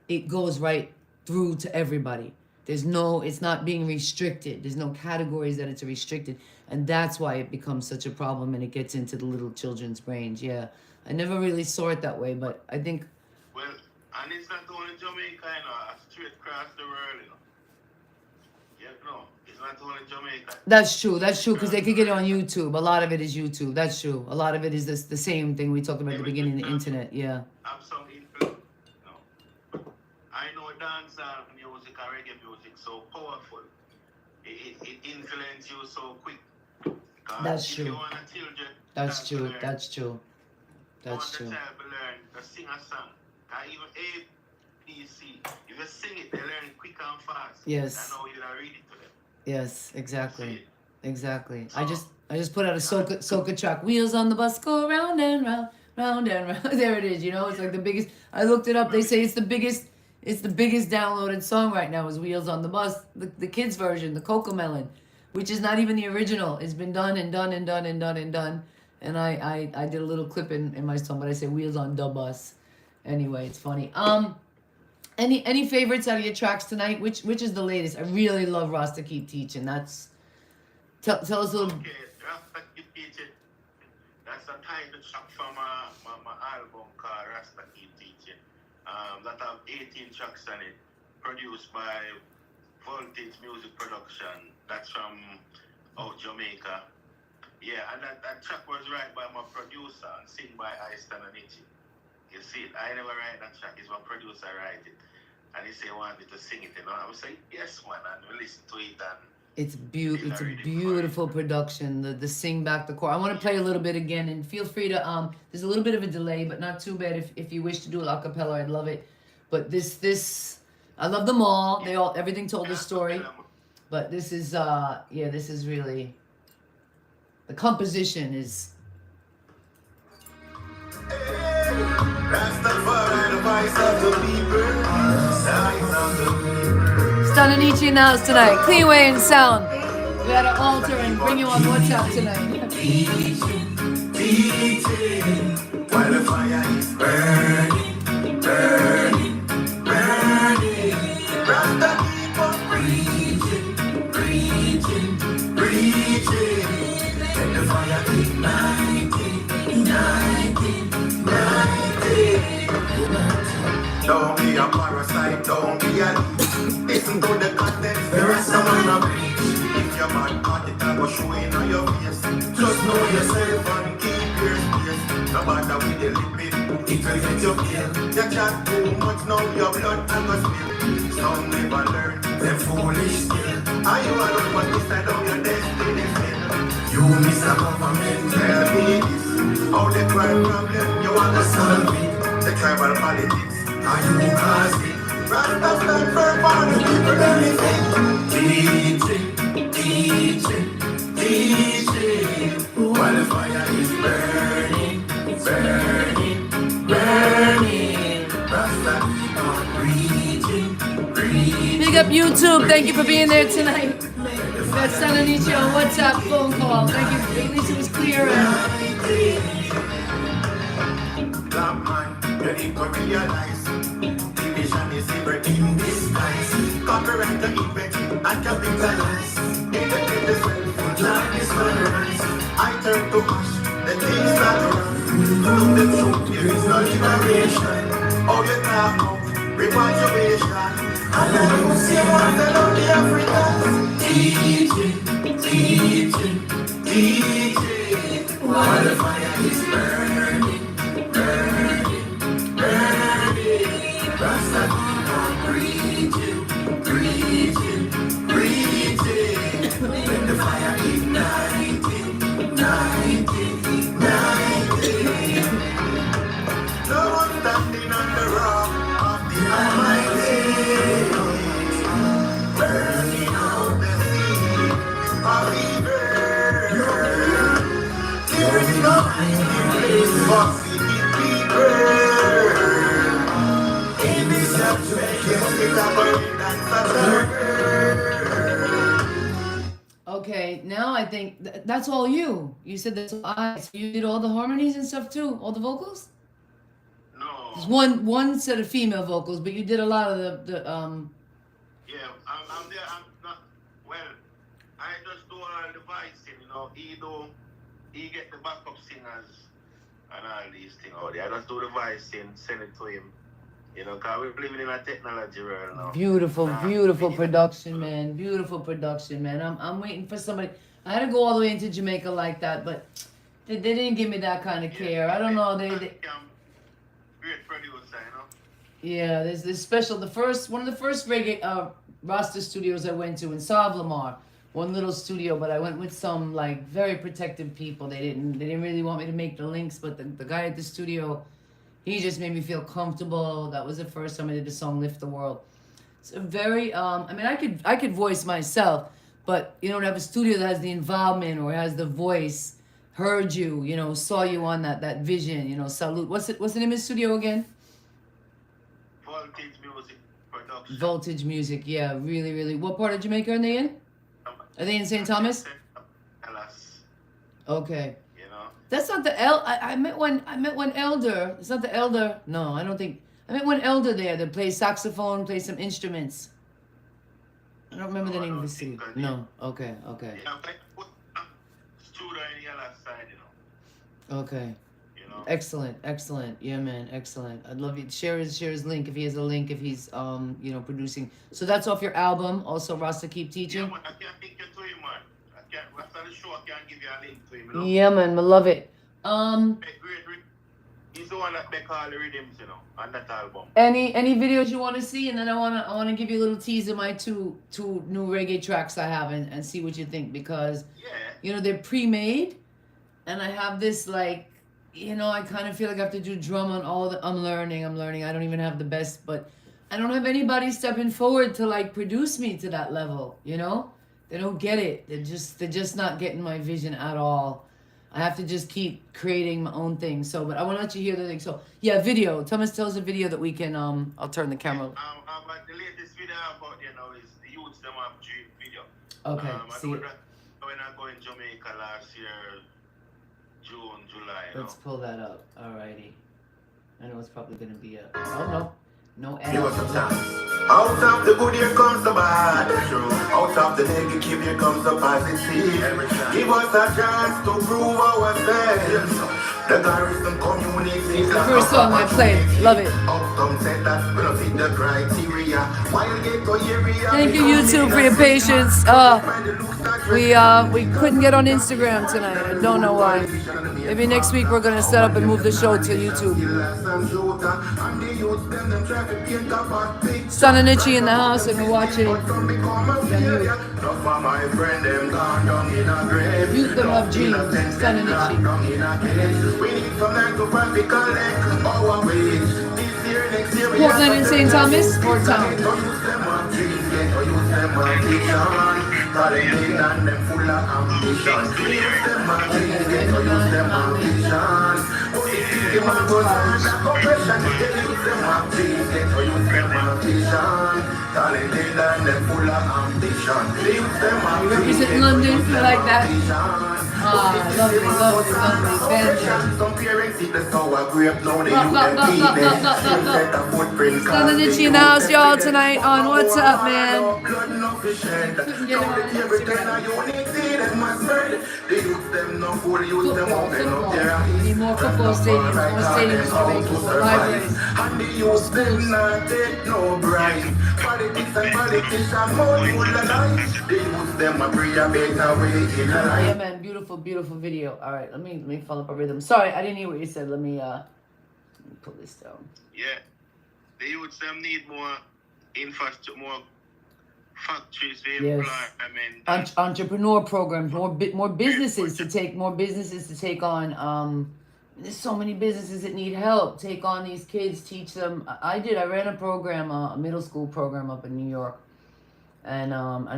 it goes right through to everybody. It's not being restricted. There's no categories that it's restricted. And that's why it becomes such a problem and it gets into the little children's brains. Yeah. I never really saw it that way, but I think... Well, and it's not only Jamaica, you know, straight across the world, you know. Yeah, no, it's not only Jamaica. That's true, because they could get it on YouTube. A lot of it is YouTube. That's true. A lot of it is the same thing we talked about at the beginning, the internet. Yeah. Have some influence, you know. I know dancehall music and reggae music so powerful. It influences you so quick. That's if true. You want a children, That's true. learn, That's true. That's you true. want the child to learn to sing a song. Even ABC, if you sing it, they learn it quick and fast. Yes. I know you're read it to them. Yes, exactly. Exactly. So, I just put out a soca track. Wheels on the bus go round and round, round and round. There it is. You know, it's like the biggest. I looked it up. They say it's the biggest downloaded song right now is Wheels on the Bus. The kids version, the Coco Melon, which is not even the original. It's been done and done and done and done and done. And I did a little clip in my song, but I say Wheels on the Bus. Anyway, it's funny. Any favorites out of your tracks tonight? Which is the latest? I really love Rasta Keep Teaching. That's tell us a little. Okay, Rasta Keep Teaching. That's a title track from my album called Rasta Keep Teaching. That have 18 tracks on it, produced by Voltage Music Production. That's from Jamaica. Yeah, and that track was written by my producer and sing by Stanna and Nittchie. You see it, I never write that track, it's my producer write it. And he said he wanted to sing it, you know. I was like, yes man, and we listen to it and It's a beautiful production. The sing back, the chord. I want to play a little bit again, and feel free to there's a little bit of a delay, but not too bad if you wish to do it a cappella, I'd love it. But this I love them all. Everything told a story. But this is this is really, the composition is Stanna Nittchie in the house tonight. Clean way and sound. We had to alter and bring you on WhatsApp tonight. While the fire is burning, burning, burning. Rasta keep on preaching, preaching, preaching. Let the fire ignite, ignite, ignite. Don't be a parasite, don't be a listen to the content, there is someone to preach. If you're mad at it, I will show it on your face. Just know yourself and keep your space. No matter with the lipping, it will get your feel. You chat too much, now your blood and go spill. Some never learn, them foolish still. Are you alone, but this side of your destiny still? You miss a government, tell me this. All the crime problem, you want to solve it. The tribal politics, are you cause it? Rasta stand firm on the people everything. Teaching, while the fire is burning, Rasta keep on preaching. Big up YouTube. Thank you for being there tonight. That's Stanna Nittchie on WhatsApp phone call. Thank you. At least it was clear. Black man, you need to realize division is evil in disguise. Copyright the effect and capitalize. Independent is well, land is rise. I turn to ash, the things that run. From the truth, there is no liberation. Oh, you talk about repatriation. And I don't see what the lonely Africans. Teaching, while the fire is burning. Rasta keep on preaching. When the fire igniting. No one standing on the rock of the Almighty, burning out the sea of evil. There is no hiding place for wicked people. In this situation, it's a burden that's a Okay, now I think that's all you. You said that's all I. So you did all the harmonies and stuff too, all the vocals. No. There's one set of female vocals, but you did a lot of the Yeah, I'm there. I'm not. Well, I just do all the voicing, you know. He get the backup singers and all these things out there. I just do the voicing, send it to him. You know, because we're living in a technology world now. beautiful production, man. Beautiful production, man. I'm waiting for somebody. I had to go all the way into Jamaica like that, but they didn't give me that kind of care. I don't know. They Great producer, you know. yeah. There's this special. One of the first reggae Rasta studios I went to in Savlamar. One little studio, but I went with some like very protective people. They didn't really want me to make the links, but the guy at the studio, he just made me feel comfortable. That was the first time I did the song "Lift the World." It's a very I mean, I could voice myself, but you know, to have a studio that has the involvement or has the voice, heard you, you know, saw you on that vision, you know, salute. What's the name of the studio again? Voltage Music Production. Voltage Music. Yeah, really. What part of Jamaica are they in? Are they in St. Thomas? Dallas, Okay. you know. That's not the I met one elder. It's not the elder. No, I don't think. I met one elder there that plays saxophone, plays some instruments. I don't remember the name of the city. No. Okay. Yeah, but put studio in the other side, you know. Okay. You know. Excellent. Yeah, man, excellent. I'd love you to share his link if he has a link, if he's you know, producing. So that's off your album, also Rasta Keep Teaching. Yeah, man, I can't link you to him, man. After the show, I can't give you a link to him, you know. Yeah, man, I love it. Great. He's the one that make all the rhythms, you know, on that album. Any videos you want to see, and then I wanna give you a little tease of my two new reggae tracks I have, and see what you think, because Yeah. you know they're pre-made, and I have this like, you know, I kind of feel like I have to do drum on all the. I'm learning. I don't even have the best, but I don't have anybody stepping forward to like produce me to that level. You know, they don't get it. They're just not getting my vision at all. I have to just keep creating my own thing. So, but I want to let you hear the thing. So, yeah, video. Thomas tells a video that we can. I'll turn the camera. But the latest video about you know is the youths them have dream video. Okay. I See do it. that when I go in Jamaica last year, June, July. You Let's know. pull that up. Alrighty. I know it's probably gonna be a. Oh no ad. Give us some time. Out of the good here comes the bad. Out of the negative here comes the positive. Give us a chance to prove ourselves. The Garrison community is The first song I played. Love it. Outcome said that we don't fit the criteria. While get to area. Thank you, YouTube, for your patience. We couldn't get on Instagram tonight. I don't know why. Maybe next week we're gonna set up and move the show to YouTube. Stanna Nittchie in the house, and we're watching Youth That Love Dreams. Stanna Nittchie. We need some 9 to 5 to collect our wage. This year, next year, we Portland and St. Thomas or town? use them on dreams, use them on vision. Talented and them full of ambition. Use them on dreams, use them on vision. But the system of goes under compression. Use them on dreams, use them on vision. Talented and them full of ambition. Use them on dreams, Represent London, I like that. Ah, lovely, lovely, lovely. Stanna Nittchie in the house, y'all, tonight on What's Up, man. Couldn't get him on Instagram. Football. Need more football stadiums, more stadiums for making more libraries. And the youth them not take no bribe. Politics and politicians more full of lies. The youth them a pray a better way in life. Yeah, man, beautiful, beautiful video. All right, let me follow up a rhythm. Sorry, I didn't hear what you said. Let me pull this down. Yeah. The youths them need more infrastructure, more factories for Yes. employment. Entrepreneur programs, more businesses to take on. There's so many businesses that need help. Take on these kids, teach them. I ran a program, a middle school program up in New York, and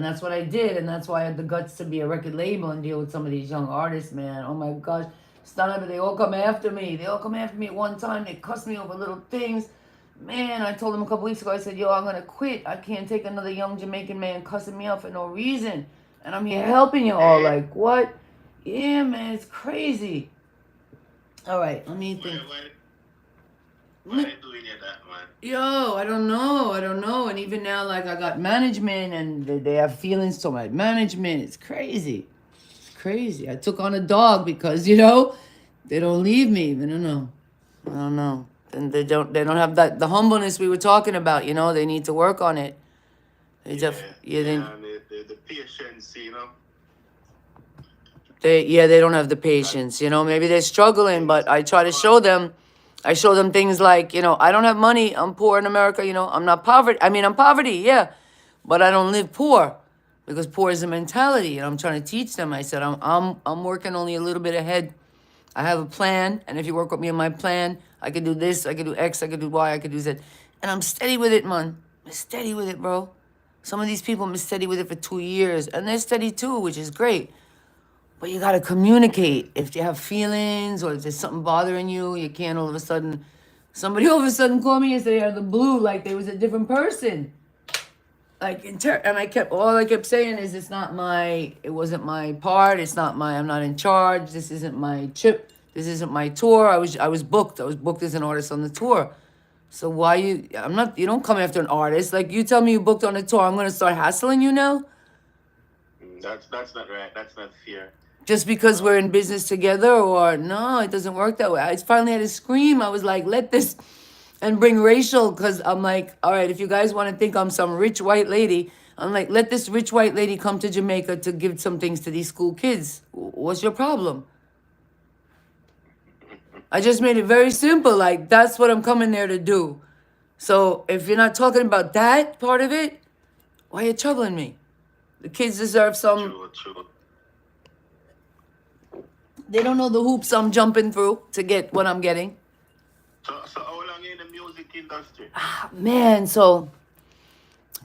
that's what I did, and that's why I had the guts to be a record label and deal with some of these young artists, man. Oh my gosh, Stanna, but they all come after me. They all come after me at one time. They cuss me over little things. Man, I told them a couple weeks ago, I said, yo, I'm going to quit. I can't take another young Jamaican man cussing me out for no reason. And I'm here helping you all. Like, what? Yeah, man, it's crazy. All right, let me think. Why are you doing that, man? Yo, I don't know. And even now, like, I got management, and they have feelings to my management. It's crazy. I took on a dog because, they don't leave me. I don't know. And they don't have the humbleness we were talking about, they need to work on it. The patience, They don't have the patience, maybe they're struggling, but I try to show them things like, I don't have money, I'm poor in America, I'm not poverty. I mean, I'm poverty, yeah, but I don't live poor, because poor is a mentality, and I'm trying to teach them. I said, I'm working only a little bit ahead. I have a plan, and if you work with me on my plan, I could do this, I could do X, I could do Y, I could do Z. And I'm steady with it, man. I'm steady with it, bro. Some of these people have been steady with it for 2 years, and they're steady too, which is great. But you got to communicate. If you have feelings or if there's something bothering you, you can't all of a sudden... Somebody all of a sudden called me and said, out of the blue, like they was a different person. Like, and all I kept saying is, it wasn't my part, I'm not in charge, this isn't my trip, this isn't my tour. I was booked as an artist on the tour. So why you don't come after an artist. Like, you tell me you booked on a tour, I'm gonna start hassling you now? That's not right, that's not fair. Just because we're in business together, or no, it doesn't work that way. I finally had to scream. I was like, let this, and bring Rachel, because I'm like, all right, if you guys want to think I'm some rich white lady, I'm like, let this rich white lady come to Jamaica to give some things to these school kids. What's your problem? I just made it very simple. Like, that's what I'm coming there to do. So if you're not talking about that part of it, why are you troubling me? The kids deserve some... True. They don't know the hoops I'm jumping through to get what I'm getting. So how long are you in the music industry? Man, so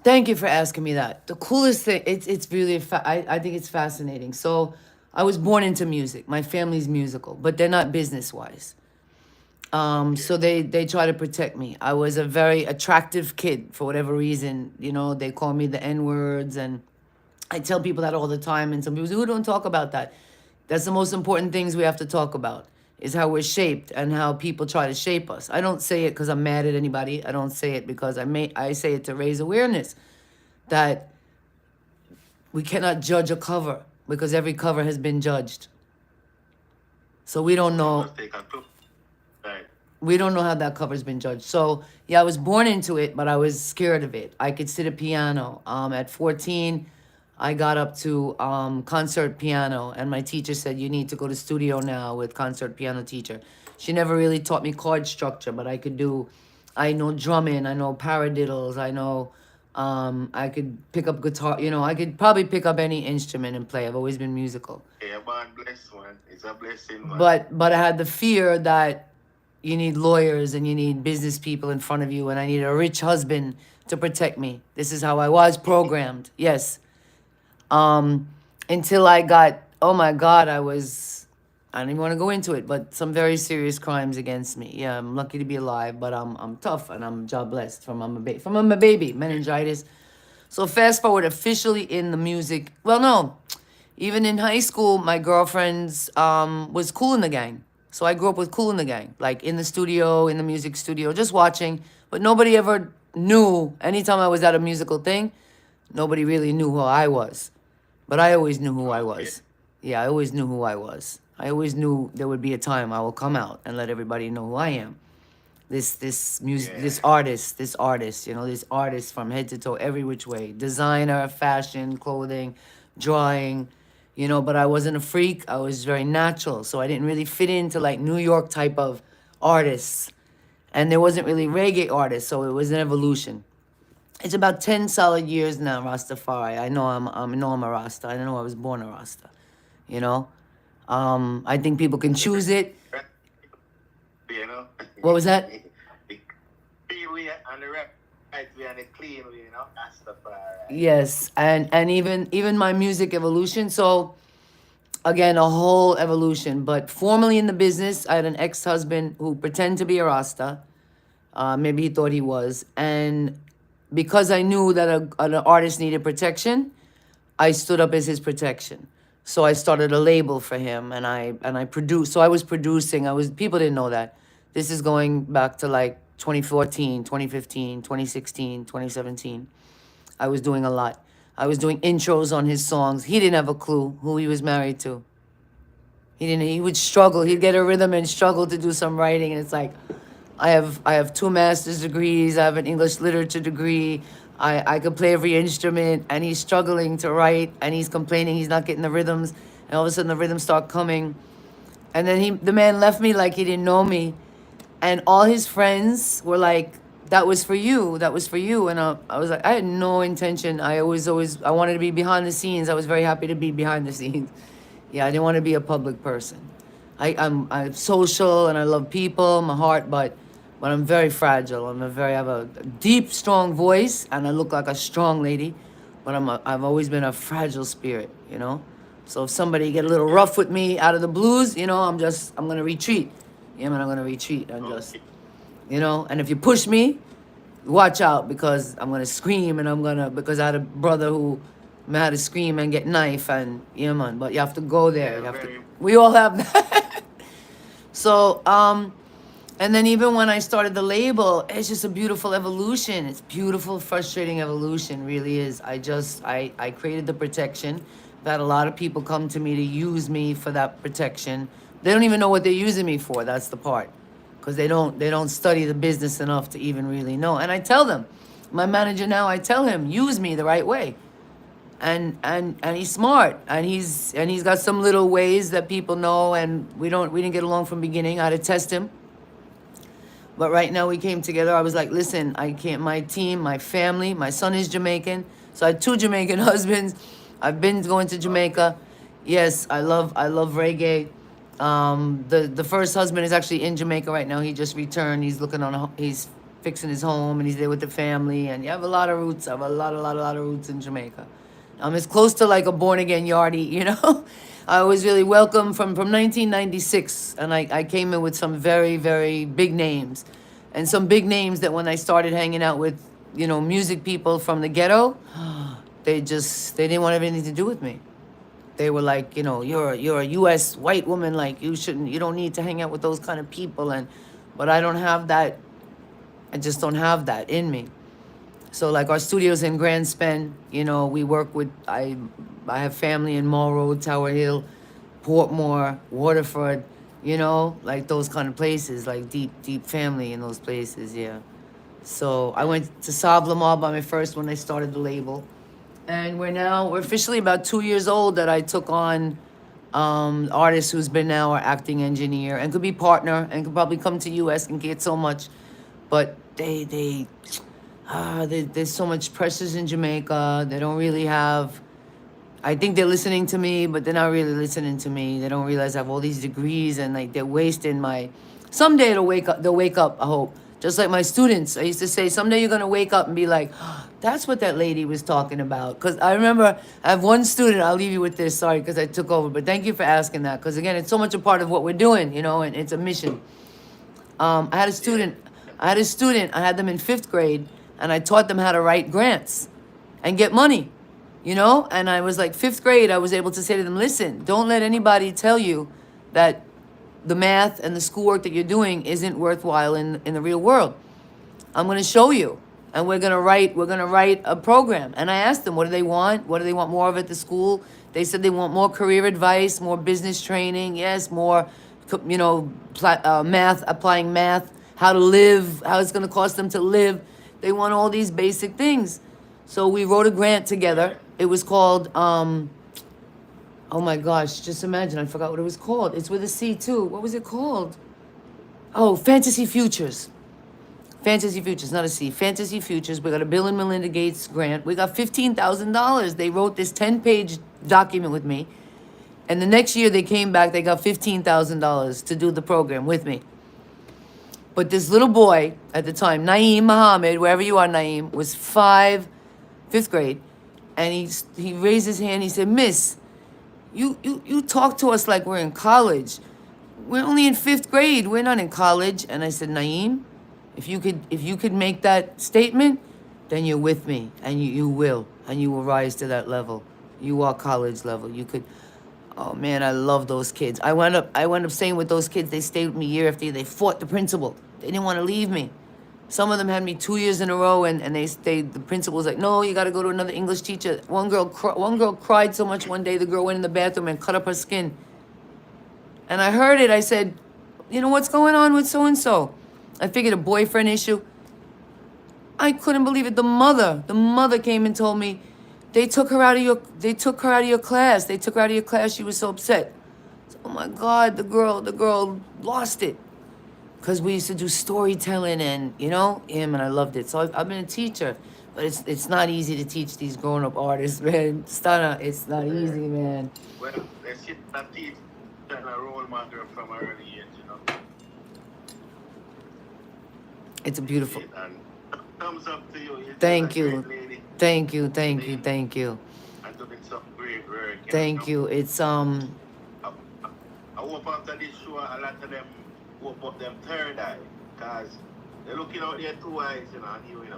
thank you for asking me that. The coolest thing, it's really, I think it's fascinating. So I was born into music. My family's musical, but they're not business-wise. So they try to protect me. I was a very attractive kid for whatever reason. They call me the N-words, and I tell people that all the time. And some people say, "Who don't talk about that?" That's the most important things we have to talk about, is how we're shaped and how people try to shape us. I don't say it because I'm mad at anybody. I don't say it because I say it to raise awareness that we cannot judge a cover, because every cover has been judged. So we don't know. We don't know how that cover's been judged. So, yeah, I was born into it, but I was scared of it. I could sit at piano. At 14, I got up to concert piano, and my teacher said, you need to go to studio now with concert piano teacher. She never really taught me chord structure, but I know drumming, I know paradiddles, I know I could pick up guitar. I could probably pick up any instrument and play. I've always been musical. Yeah, man, bless man. It's a blessing, man. But I had the fear that you need lawyers and you need business people in front of you, and I needed a rich husband to protect me. This is how I was programmed. Yes. Until I got, oh my God, I don't even want to go into it, but some very serious crimes against me. Yeah, I'm lucky to be alive, but I'm tough and I'm job blessed from I'm a baby, meningitis. So fast forward, officially in the music. Well, no, even in high school, my girlfriend's was Cool in the Gang. So I grew up with Cool in the Gang, like in the studio, in the music studio, just watching. But nobody ever knew. Anytime I was at a musical thing, nobody really knew who I was. But I always knew who I was. Yeah, I always knew who I was. I always knew there would be a time I will come out and let everybody know who I am. This music, this artist, this artist from head to toe, every which way. Designer, fashion, clothing, drawing, but I wasn't a freak. I was very natural. So I didn't really fit into like New York type of artists. And there wasn't really reggae artists, so it was an evolution. It's about 10 solid years now, Rastafari. I know I'm a Rasta. I know I was born a Rasta. You know? I think people can choose it. You know? What was that? The clean way and the right way and the clean way, That's the fire. Yes, and even my music evolution. So again, a whole evolution. But formally in the business, I had an ex-husband who pretended to be a Rasta. Maybe he thought he was. And because I knew that an artist needed protection, I stood up as his protection. So I started a label for him, and I produced. So I was producing. People didn't know that. This is going back to like 2014, 2015, 2016, 2017. I was doing a lot. I was doing intros on his songs. He didn't have a clue who he was married to. He would struggle. He'd get a rhythm and struggle to do some writing, and it's like, I have 2 master's degrees. I have an English literature degree. I could play every instrument, and he's struggling to write, and he's complaining he's not getting the rhythms, and all of a sudden the rhythms start coming, and then the man left me like he didn't know me, and all his friends were like, "That was for you. That was for you," and I was like, I had no intention. I wanted to be behind the scenes. I was very happy to be behind the scenes. Yeah, I didn't want to be a public person. I'm social and I love people, my heart, but I'm very fragile. I have a deep, strong voice, and I look like a strong lady, but I've always been a fragile spirit, So if somebody get a little rough with me out of the blues, I'm gonna retreat. Yeah, man, I'm gonna retreat and just, And if you push me, watch out, because I'm gonna scream, and because I had a brother who had to scream and get knife, and yeah, man. But you have to go there. We all have that. So and then even when I started the label, it's just a beautiful evolution. It's beautiful, frustrating evolution, really is. I created the protection. I've had a lot of people come to me to use me for that protection. They don't even know what they're using me for. That's the part. Because they don't study the business enough to even really know. And I tell them, my manager now, I tell him, use me the right way. And he's smart, and he's got some little ways that people know, and we didn't get along from the beginning. I had to test him. But right now we came together. I was like, listen, I can't, my team, my family, my son is Jamaican. So I had 2 Jamaican husbands. I've been going to Jamaica. Yes, I love reggae. The first husband is actually in Jamaica right now. He just returned. He's fixing his home, and he's there with the family. And you have a lot of roots. I have a lot of roots in Jamaica. It's close to like a born again yardie, I was really welcome from 1996, and I came in with some very, very big names, and some big names that when I started hanging out with, music people from the ghetto, they didn't want to have anything to do with me. They were like, you're a U.S. white woman, like you don't need to hang out with those kind of people, but I don't have that. I just don't have that in me. So like our studios in Grand Spend, we work with, I have family in Mall Road, Tower Hill, Portmore, Waterford, like those kind of places, like deep family in those places, yeah. So I went to Savla Mall by my first when I started the label. And we're officially about 2 years old that I took on artist who's been now our acting engineer and could be partner and could probably come to US and get so much. But there's so much pressures in Jamaica. They don't really have. I think they're listening to me, but they're not really listening to me. They don't realize I have all these degrees and like they're wasting my. Someday it'll wake up. They'll wake up. I hope. Just like my students, I used to say, someday you're gonna wake up and be like, oh, that's what that lady was talking about. Because I remember I have one student. I'll leave you with this. Sorry, because I took over, but thank you for asking that. Because again, it's so much a part of what we're doing, and it's a mission. I had a student. I had them in 5th grade, and I taught them how to write grants and get money. And I was like 5th grade. I was able to say to them, "Listen, don't let anybody tell you that the math and the schoolwork that you're doing isn't worthwhile in the real world. I'm going to show you, and we're going to write a program." And I asked them, what do they want? What do they want more of at the school? They said they want more career advice, more business training, yes, more, math, applying math, how to live, how it's going to cost them to live. They want all these basic things. So we wrote a grant together. It was called, oh my gosh, just imagine, I forgot what it was called. It's with a C too. What was it called? Oh, Fantasy Futures. Fantasy Futures, not a C. Fantasy Futures. We got a Bill and Melinda Gates grant. We got $15,000. They wrote this 10-page document with me. And the next year they came back, they got $15,000 to do the program with me. But this little boy at the time, Naeem Muhammad, wherever you are, Naeem, was 5th grade. And he raised his hand. He said, "Miss, you talk to us like we're in college. We're only in 5th grade. We're not in college." And I said, "Naeem, if you could make that statement, then you're with me, and you will rise to that level. You are college level. You could." Oh man, I love those kids. I wound up staying with those kids. They stayed with me year after year. They fought the principal. They didn't want to leave me. Some of them had me 2 years in a row, and the principal was like, "No, you got to go to another English teacher." One girl cried so much one day. The girl went in the bathroom and cut up her skin. And I heard it. I said, "What's going on with so and so?" I figured a boyfriend issue. I couldn't believe it. The mother came and told me, they took her out of your class. They took her out of your class. She was so upset. Oh my God, the girl lost it. Because we used to do storytelling and, and I loved it. So I've been a teacher, but it's not easy to teach these grown-up artists, man. Stanna, it's not easy, man. Well, let's hit that teach and a role model from an early age. It's a beautiful. And thumbs up to you. You're Thank a you. great lady. Thank you. Thank you. Thank you. And doing some great work. Thank you. It's I hope after this show, a lot of them open up them third eye, because they're looking out their 2 eyes, and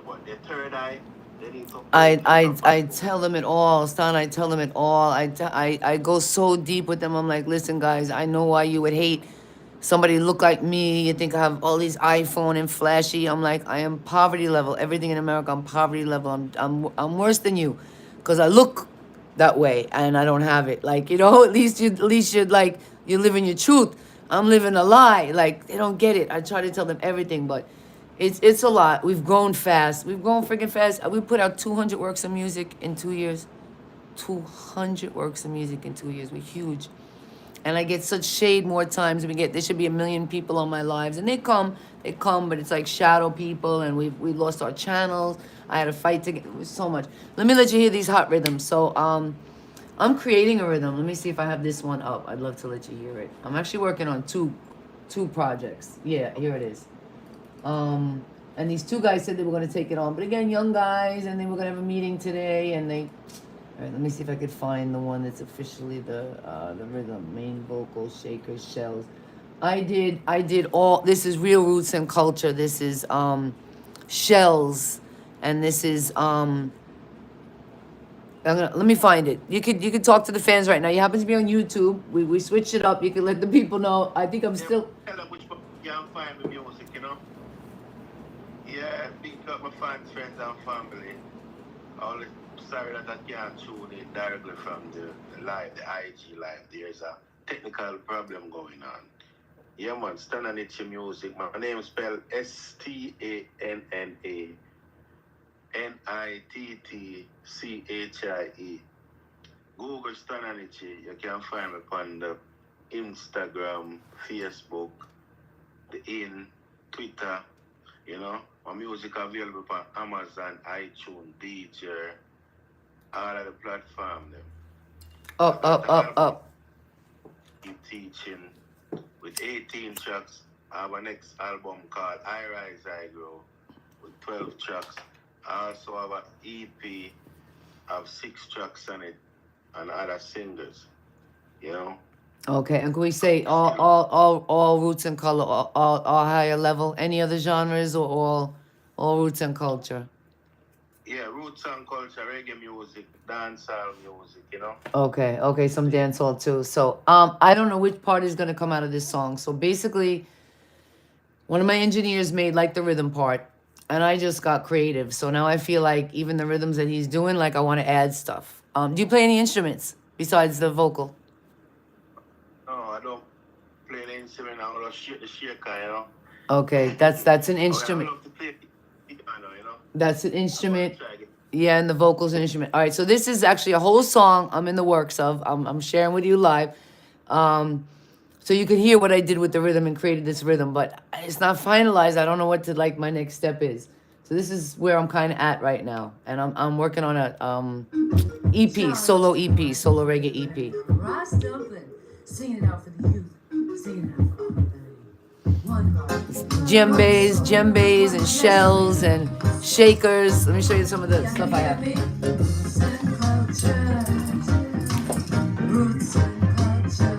but their third eye, they need to. I tell them it all, Stan. I tell them it all. I go so deep with them. I'm like, "Listen, guys, I know why you would hate somebody look like me. You think I have all these iPhone and flashy." I'm like, I am poverty level. Everything in America, I'm poverty level. I'm worse than you, because I look that way and I don't have it. Like, at least you're like, you're living your truth. I'm living a lie. Like, they don't get it. I try to tell them everything, but it's a lot. We've grown fast. We've grown freaking fast. We put out 200 works of music in 2 years. 200 works of music in 2 years. We're huge. And I get such shade more times. There should be 1 million people on my lives. And they come, but it's like shadow people, and we lost our channels. I had a fight to get, it was so much. Let me let you hear these hot rhythms. So, I'm creating a rhythm. Let me see if I have this one up. I'd love to let you hear it. I'm actually working on two projects. Yeah, here it is. And these 2 guys said they were going to take it on. But again, young guys, and they were going to have a meeting today, and they... All right, let me see if I could find the one that's officially the rhythm, main vocal, shakers, shells. I did all, this is Real Roots and Culture. This is shells, and this is let me find it. You could talk to the fans right now. You happen to be on YouTube. We switched it up. You can let the people know. I think I'm still. Tell them which you can find the music, Yeah, big up my fans, friends, and family. Always sorry that I can't tune it directly from the live, the IG live. There's a technical problem going on. Yeah, man, Stanna Nittchie Music. My name is spelled STANNA NITTCHIE. Google Stanna Nittchie. You can find me on the Instagram, Facebook, the Twitter, You know, my music available on Amazon, iTunes, DJ, all of the platform them. I Up, got up, the up, album up. keep teaching with 18 tracks. I have a next album called I Rise, I Grow with 12 tracks. I also have an EP of 6 tracks on it and other singers. You know, Okay, and can we say still, all roots and color, all higher level? Any other genres or all roots and culture? yeah, roots and culture, reggae music, dancehall music, you know. Okay, okay, some dancehall too. So, I don't know which part is gonna come out of this song. So basically, one of my engineers made like the rhythm part, and I just got creative. So now I feel like even the rhythms that he's doing, like I want to add stuff. Do you play any instruments besides the vocal? No, I don't play the instrument, I want to shake the shaker, you know. Okay, that's an I instrument. love to play piano, you know. That's an I'm going to instrument. try again. Yeah, and the vocals and instrument. All right, so this is actually a whole song I'm in the works of. I'm sharing with you live. Um, so you could hear what I did with the rhythm and created this rhythm, but it's not finalized. I don't know what to like my next step is. So this is where I'm kind of at right now, and I'm working on a EP, solo EP, solo reggae EP. Rise up and sing it out for the youth. Sing it out for all the one love. Djembes, and shells and shakers. Let me show you some of the stuff I have. Roots and culture. Roots and culture.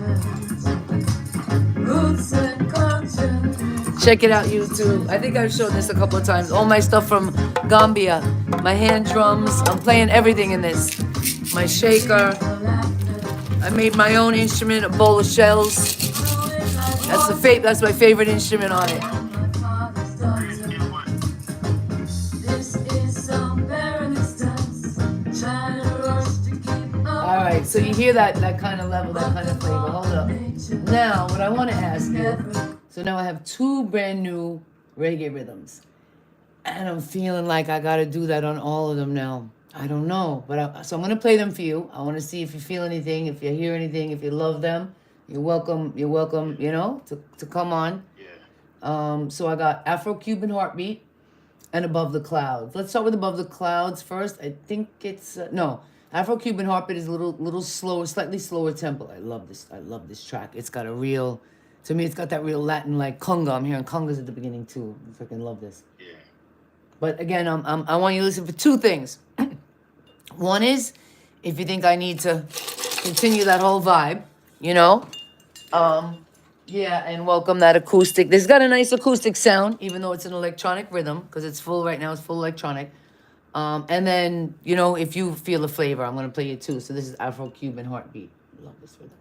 Roots and culture. Check it out, YouTube. I think I've shown this a couple of times. All my stuff from Gambia, my hand drums. I'm playing everything in this. My shaker. I made my own instrument, a bowl of shells. That's my favorite instrument on it. All right, so you hear that kind of level, that kind of flavor. Hold up. Now, what I want to ask you. So now I have 2 brand new reggae rhythms, and I'm feeling like I got to do that on all of them now. I don't know, but so I'm gonna play them for you. I want to see if you feel anything, if you hear anything, if you love them. You're welcome. You're welcome. You know, to come on. Yeah. So I got Afro-Cuban Heartbeat and Above the Clouds. Let's start with Above the Clouds first. I think it's no. Afro-Cuban Heartbeat is a little slower, slightly slower tempo. I love this. I love this track. It's got a real, to me, it's got that real Latin like conga. I'm hearing congas at the beginning too. I freaking love this. Yeah. But again, I want you to listen for 2 things. One is, if you think I need to continue that whole vibe, you know, yeah, and welcome that acoustic. This got a nice acoustic sound, even though it's an electronic rhythm, because it's full right now. It's full electronic. And then, you know, if you feel the flavor, I'm gonna play it too. So this is Afro-Cuban Heartbeat. Love this rhythm.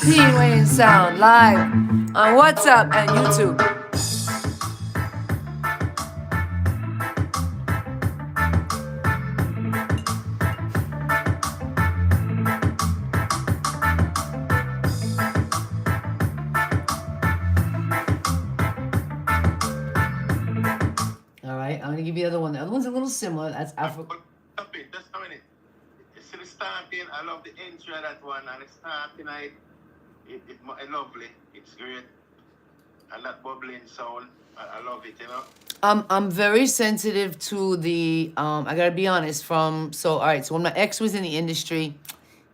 Cleanway and Sound live on WhatsApp and YouTube. All right, I'm gonna give you the other one. The other one's a little similar. That's Afro. Stop it, just a minute. You see the starting, I love the intro of that one, and the starting, it's lovely, it's great. And that bubbling sound, I love it, you know? I'm very sensitive to the I gotta be honest, so all right, so when my ex was in the industry,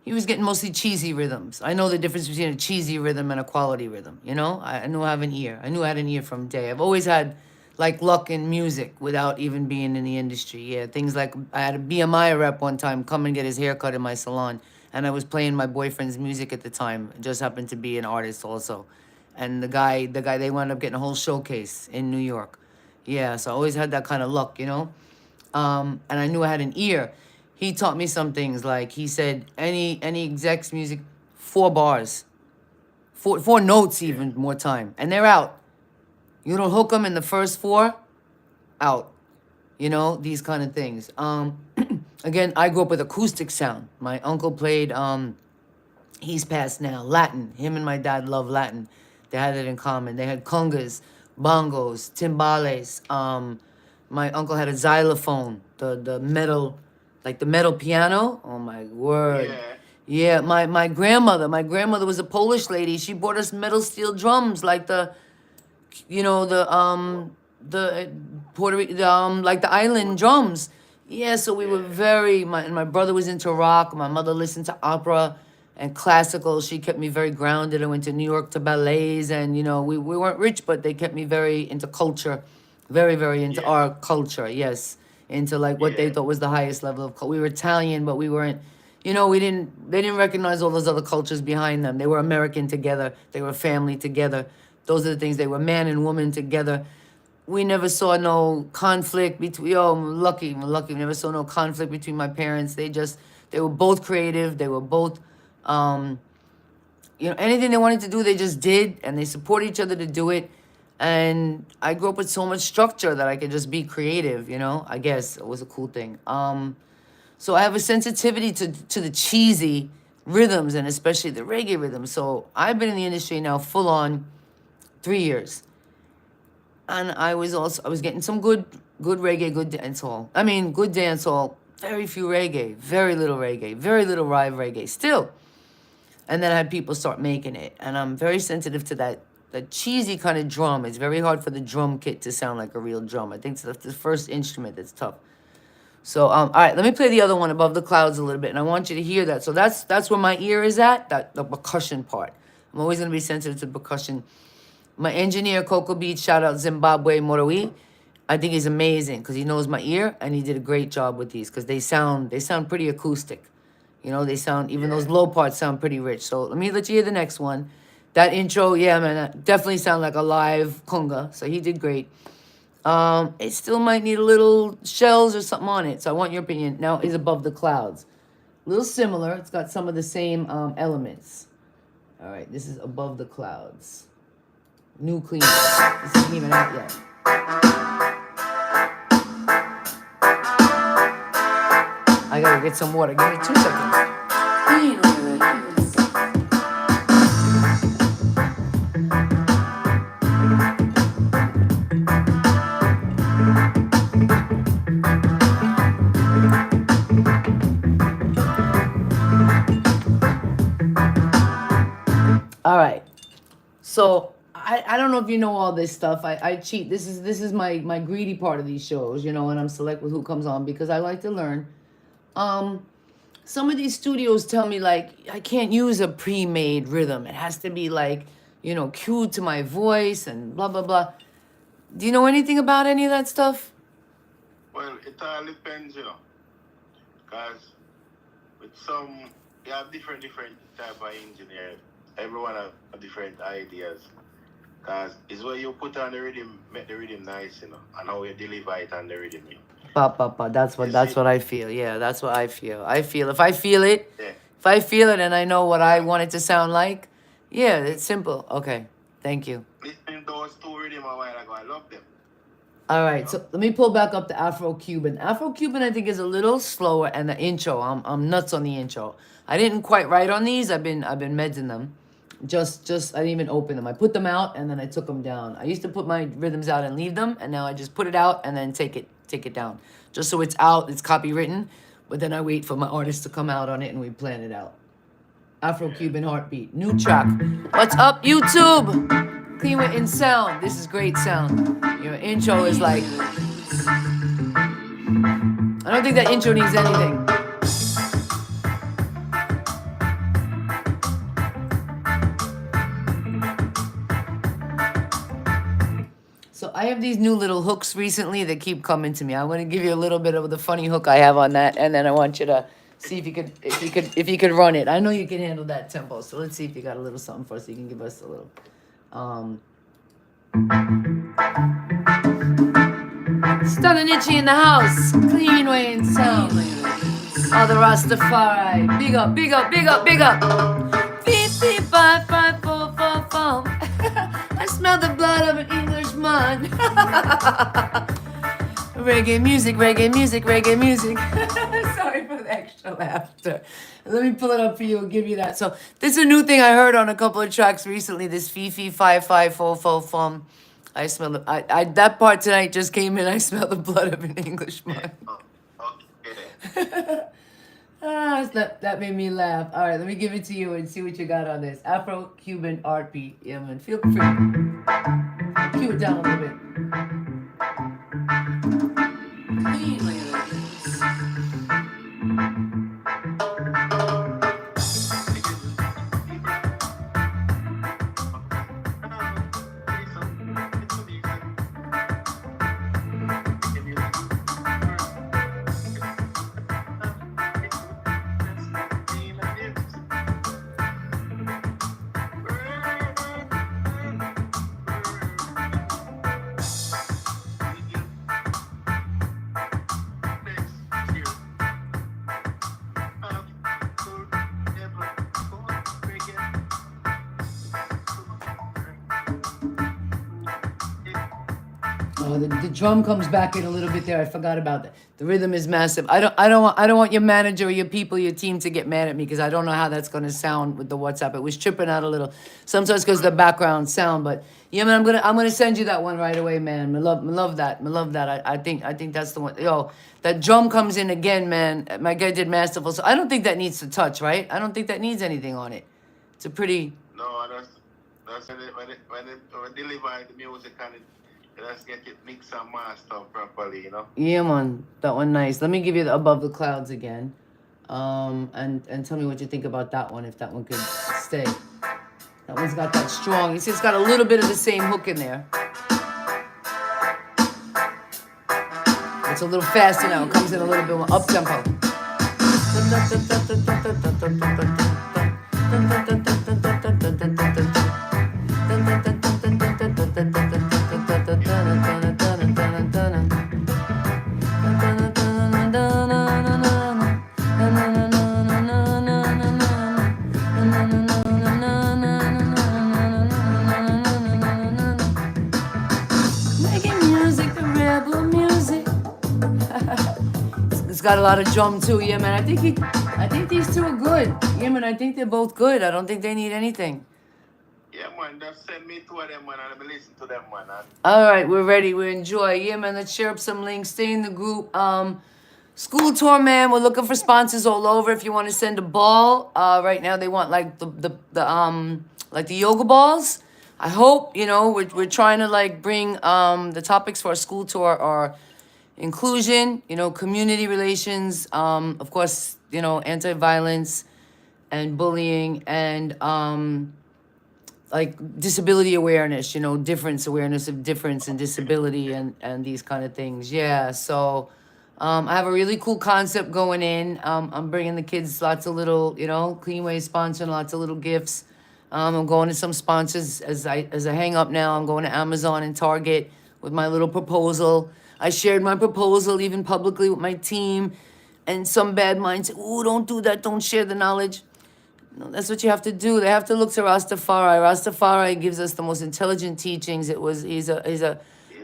he was getting mostly cheesy rhythms. I know the difference between a cheesy rhythm and a quality rhythm, you know? I knew I have an ear. I knew I had an ear from day. I've always had like luck in music without even being in the industry. Yeah, things like I had a BMI rep one time come and get his hair cut in my salon, and I was playing my boyfriend's music at the time. It just happened to be an artist also. And the guy, they wound up getting a whole showcase in New York. Yeah, so I always had that kind of luck, you know? And I knew I had an ear. He taught me some things, like he said, any exec's music, 4 bars, four notes even more time, and they're out. You don't hook them in the first 4, out. You know, these kind of things. Again, I grew up with acoustic sound. My uncle played, he's passed now, Latin. Him and my dad love Latin. They had it in common. They had congas, bongos, timbales. My uncle had a xylophone, the metal, like the metal piano. Oh my word. Yeah. Yeah, my grandmother was a Polish lady. She bought us metal steel drums like the, you know, the like the island drums. Yeah, so we were Yeah, very and my brother was into rock. My mother listened to opera and classical. She kept me very grounded. I went to New York to ballets, and we weren't rich, but they kept me very into culture, very, very into yeah, our culture. Yes, into like what they yeah, thought was the highest level of culture. We were Italian, but we weren't. We didn't. They didn't recognize all those other cultures behind them. They were American together. They were family together. Those are the things. They were man and woman together. We never saw no conflict between. Oh, I'm lucky. I'm lucky. We never saw no conflict between my parents. They were both creative. They were both, um, anything they wanted to do, they just did, and they supported each other to do it. And I grew up with so much structure that I could just be creative. I guess it was a cool thing. So I have a sensitivity to the cheesy rhythms, and especially the reggae rhythms. So I've been in the industry now full on 3 years. And I was getting some good reggae, good dancehall. I mean, good dancehall, very few reggae, very little reggae, very little live reggae still. And then I had people start making it, and I'm very sensitive to that cheesy kind of drum. It's very hard for the drum kit to sound like a real drum. I think it's the first instrument that's tough. So all right, let me play the other one, Above the Clouds, a little bit, and I want you to hear that. So that's where my ear is at, the percussion part. I'm always gonna be sensitive to percussion. My engineer, Cocoa Beach, shout out Zimbabwe Moroi. I think he's amazing because he knows my ear, and he did a great job with these because they sound pretty acoustic. They sound, even those yeah. low parts sound pretty rich. So let you hear the next one. That intro, yeah, man, that definitely sound like a live conga. So he did great. It still might need a little shells or something on it. So I want your opinion. Now is Above the Clouds. A little similar. It's got some of the same elements. All right, this is Above the Clouds. New clean. This isn't even out yet. I gotta get some water. Give me 2 seconds. Clean lyrics. All right. So I don't know if you know all this stuff. I cheat. This is my greedy part of these shows, and I'm select with who comes on because I like to learn. Um, some of these studios tell me like I can't use a pre-made rhythm. It has to be like, cued to my voice and blah blah blah. Do you know anything about any of that stuff? Well, it all depends, because with some, you have different type of engineers. Everyone have different ideas. Because it's what you put on the rhythm, make the rhythm nice, and how you deliver it on the rhythm. Pa pa pa. That's what You that's see? what I feel. Yeah, that's what I feel. I feel if I feel it, Yeah. if I feel it and I know what I want it to sound like, yeah, it's simple. Okay, thank you. Listening to those two rhythm a while ago, I love them. All right, so let me pull back up the Afro-Cuban. Afro-Cuban, I think, is a little slower, and the intro, I'm nuts on the intro. I didn't quite write on these. I've been medsing them. Just I didn't even open them. I put them out and then I took them down. I used to put my rhythms out and leave them, and now I just put it out and then take it down, just so it's out. It's copywritten, but then I wait for my artist to come out on it and we plan it out. Afro-Cuban Heartbeat, new track. What's up, YouTube? Clean with InSound. This is great sound. Your intro is like, I don't think that intro needs anything. So I have these new little hooks recently that keep coming to me. I want to give you a little bit of the funny hook I have on that, and then I want you to see if you could run it. I know you can handle that tempo. So let's see if you got a little something for us. So you can give us a little. Stanna Nittchie in the house. Clean way and sound. All the Rastafari. Big up, big up, big up, big up. Beep, beep, 5, 5, 4, 4, 4. I smell the blood of an Englishman. Reggae music, reggae music, reggae music. Sorry for the extra laughter. Let me pull it up for you and give you that. So this is a new thing I heard on a couple of tracks recently. This Fifi 5544. I smell the that part tonight just came in. I smell the blood of an Englishman. Okay. That made me laugh. All right, let me give it to you and see what you got on this Afro-Cuban art beat. Yeah, man. Feel free. Cue it down a little bit. Oh, the drum comes back in a little bit there. I forgot about that. The rhythm is massive. I don't want your manager or your people, your team to get mad at me because I don't know how that's gonna sound with the WhatsApp. It was tripping out a little. Sometimes because the background sound, but yeah, man, I'm gonna send you that one right away, man. I love that. I love that. I think that's the one. Yo, that drum comes in again, man. My guy did masterful. So I don't think that needs to touch, right? I don't think that needs anything on it. It's a pretty. No, that's when they deliver the music and let's get it mixed and mastered properly, you know. Yeah, man, that one nice. Let me give you the Above the Clouds again, and tell me what you think about that one. If that one could stay, that one's got that strong. You see, it's got a little bit of the same hook in there. It's a little faster now. It comes in a little bit more up tempo. It's got a lot of drum too, yeah, man. I think these two are good. Yeah, man. I think they're both good. I don't think they need anything. Yeah, man. Just send me two of them, man, and let me listen to them, man. All right, we're ready. We enjoy. Yeah, man. Let's share up some links. Stay in the group. School tour, man. We're looking for sponsors all over. If you want to send a ball, right now they want like the yoga balls. I hope we're trying to like bring the topics for our school tour are inclusion, community relations, of course, anti-violence and bullying and like disability awareness, difference awareness of difference and disability and these kind of things. Yeah, so I have a really cool concept going in. I'm bringing the kids lots of little, Clean Way sponsoring lots of little gifts. I'm going to some sponsors as I hang up now. I'm going to Amazon and Target with my little proposal. I shared my proposal even publicly with my team, and some bad minds say, "Ooh, don't do that. Don't share the knowledge." No, that's what you have to do. They have to look to Rastafari. Rastafari gives us the most intelligent teachings. He's a.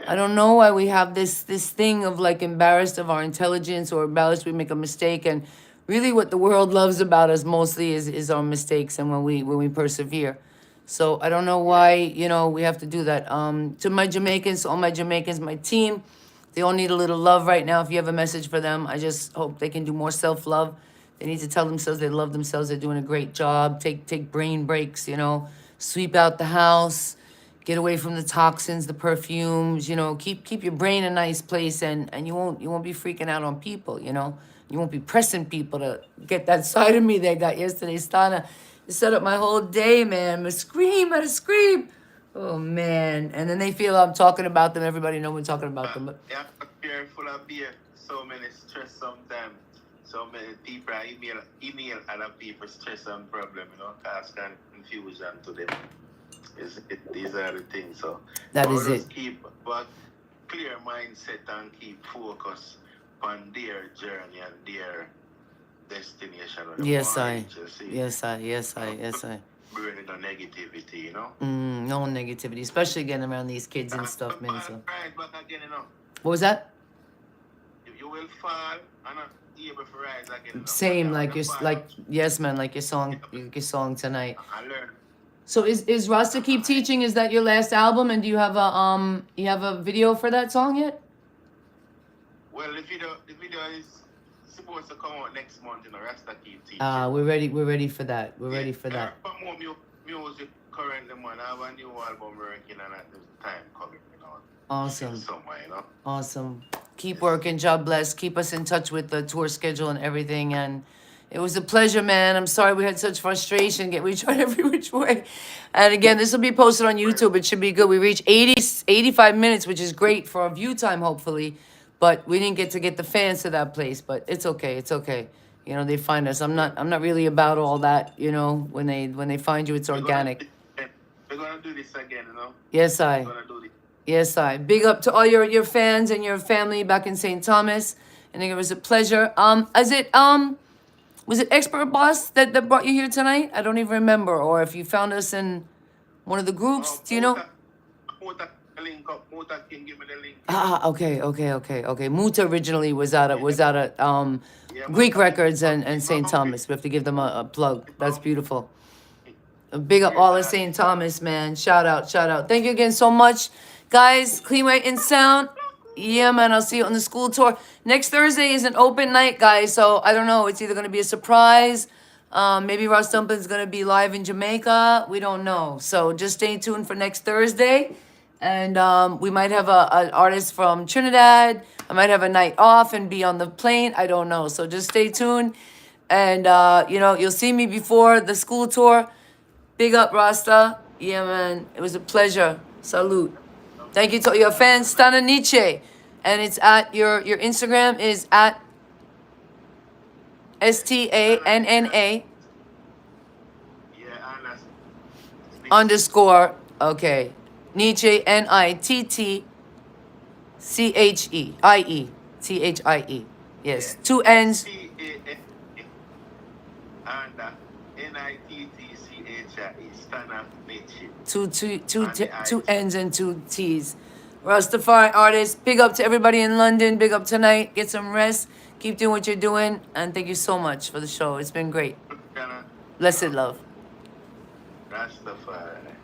I don't know why we have this thing of like embarrassed of our intelligence or embarrassed we make a mistake, and really what the world loves about us mostly is our mistakes and when we persevere. So I don't know why we have to do that. To my Jamaicans, all my Jamaicans, my team. They all need a little love right now. If you have a message for them, I just hope they can do more self-love. They need to tell themselves they love themselves. They're doing a great job. Take brain breaks, Sweep out the house. Get away from the toxins, the perfumes, Keep your brain in a nice place and you won't be freaking out on people, You won't be pressing people to get that side of me they got yesterday. Stanna, it set up my whole day, man. I scream. Oh, man. And then they feel I'm talking about them. Everybody know we're talking about them. But yeah, you're full of beer. So many stress sometimes. So many people email other people stress and problem, cause confusion to them. These are the things. So that is it. Keep but clear mindset and keep focus on their journey and their destination. Yes, I. Burning no negativity, No negativity, especially getting around these kids and stuff, man. So. Right back again, What was that? You will fall and not able to rise again. Same, yes, man, like your song tonight. I learned. So is Rasta Keep Teaching? Is that your last album? And do you have a video for that song yet? Well, the video is supposed to come out next month, you know, Rasta keep teaching. We're ready for that. We're ready for that. I have more music currently, man. I have a new album working and at this time coming, you know. Awesome. Somewhere, you know. Awesome. Keep working. God bless. Keep us in touch with the tour schedule and everything. And it was a pleasure, man. I'm sorry we had such frustration. We tried every which way. And again, this will be posted on YouTube. It should be good. We reached 85 minutes, which is great for our view time, hopefully. But we didn't get to get the fans to that place. But it's okay. It's okay. You know, they find us. I'm not really about all that, you know, when they find you, it's organic. We're gonna do this again, you know. Yes, We're gonna do this. Yes, I. Big up to all your fans and your family back in St. Thomas. I think it was a pleasure. Was it Expert Boss that brought you here tonight? I don't even remember. Or if you found us in one of the groups, do you know? Muta link up. Muta can give me the link. Okay. Muta originally was out of Greek Records and St. Thomas. We have to give them a plug. That's beautiful. Big up all of St. Thomas, man. Shout out. Thank you again so much. Guys, Cleanway InSound. Yeah, man, I'll see you on the school tour. Next Thursday is an open night, guys, so I don't know. It's either going to be a surprise. Maybe Ross Dumplin's going to be live in Jamaica. We don't know. So just stay tuned for next Thursday. And we might have an artist from Trinidad. I might have a night off and be on the plane. I don't know. So just stay tuned. And, you know, you'll see me before the school tour. Big up, Rasta. Yeah, man. It was a pleasure. Salute. Thank you to your fans, Stanna Nittchie. And it's at your Instagram is at STANNA underscore. Okay. Nittchie NITTCHIE. Yes. 2 N's. Two N's and 2 T's. Rastafari artist. Big up to everybody in London. Big up tonight. Get some rest. Keep doing what you're doing. And thank you so much for the show. It's been great. Blessed love. Rastafari.